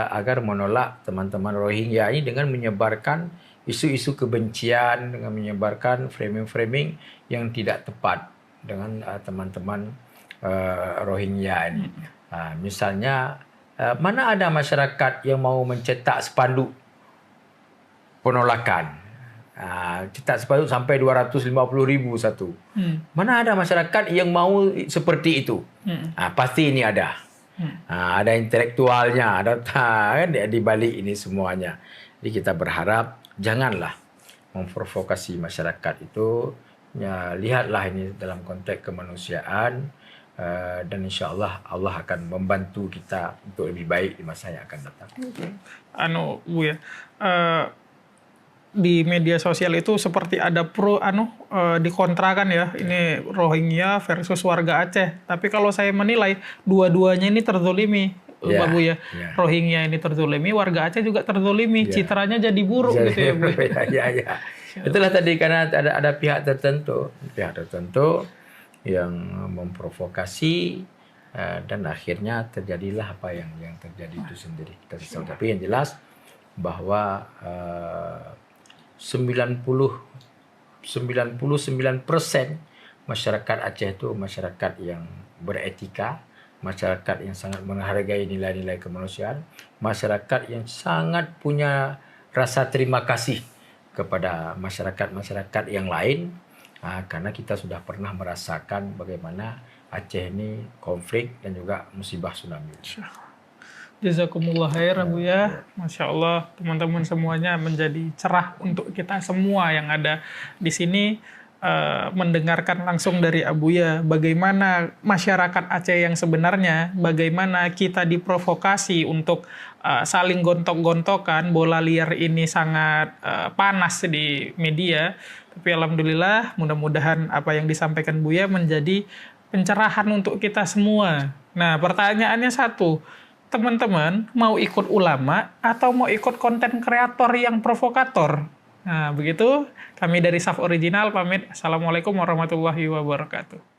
agar menolak teman-teman Rohingya ini dengan menyebarkan isu-isu kebencian, dengan menyebarkan framing-framing yang tidak tepat dengan teman-teman Rohingya ini. Misalnya, mana ada masyarakat yang mau mencetak spanduk penolakan? Cetak spanduk sampai 250.000 satu. Mana ada masyarakat yang mau seperti itu? Pasti ini ada. Ada intelektualnya, ada kan di balik ini semuanya. Jadi kita berharap janganlah memprovokasi masyarakat itu. Ya, lihatlah ini dalam konteks kemanusiaan, dan insya Allah Allah akan membantu kita untuk lebih baik di masa yang akan datang. Bu ya. Di media sosial itu seperti ada dikontrakan ya, ini Rohingya versus warga Aceh. Tapi kalau saya menilai dua-duanya ini terzolimi, Pak Bu ya. Rohingya ini terzolimi, warga Aceh juga terzolimi. Citranya jadi buruk gitu ya, Bu. Ya. Itulah tadi, karena ada pihak tertentu yang memprovokasi, dan akhirnya terjadilah apa yang terjadi itu sendiri. Tapi yang jelas bahwa 99% masyarakat Aceh itu masyarakat yang beretika, masyarakat yang sangat menghargai nilai-nilai kemanusiaan, masyarakat yang sangat punya rasa terima kasih kepada masyarakat-masyarakat yang lain, karena kita sudah pernah merasakan bagaimana Aceh ini konflik dan juga musibah tsunami. Jazakumullah khair, Bu ya. Masya Allah, teman-teman semuanya menjadi cerah untuk kita semua yang ada di sini, mendengarkan langsung dari Abuya bagaimana masyarakat Aceh yang sebenarnya, bagaimana kita diprovokasi untuk saling gontok-gontokan. Bola liar ini sangat panas di media, tapi alhamdulillah mudah-mudahan apa yang disampaikan Buya menjadi pencerahan untuk kita semua. Nah, pertanyaannya satu, teman-teman mau ikut ulama atau mau ikut konten kreator yang provokator? Nah, begitu. Kami dari Saf Original pamit. Assalamualaikum warahmatullahi wabarakatuh.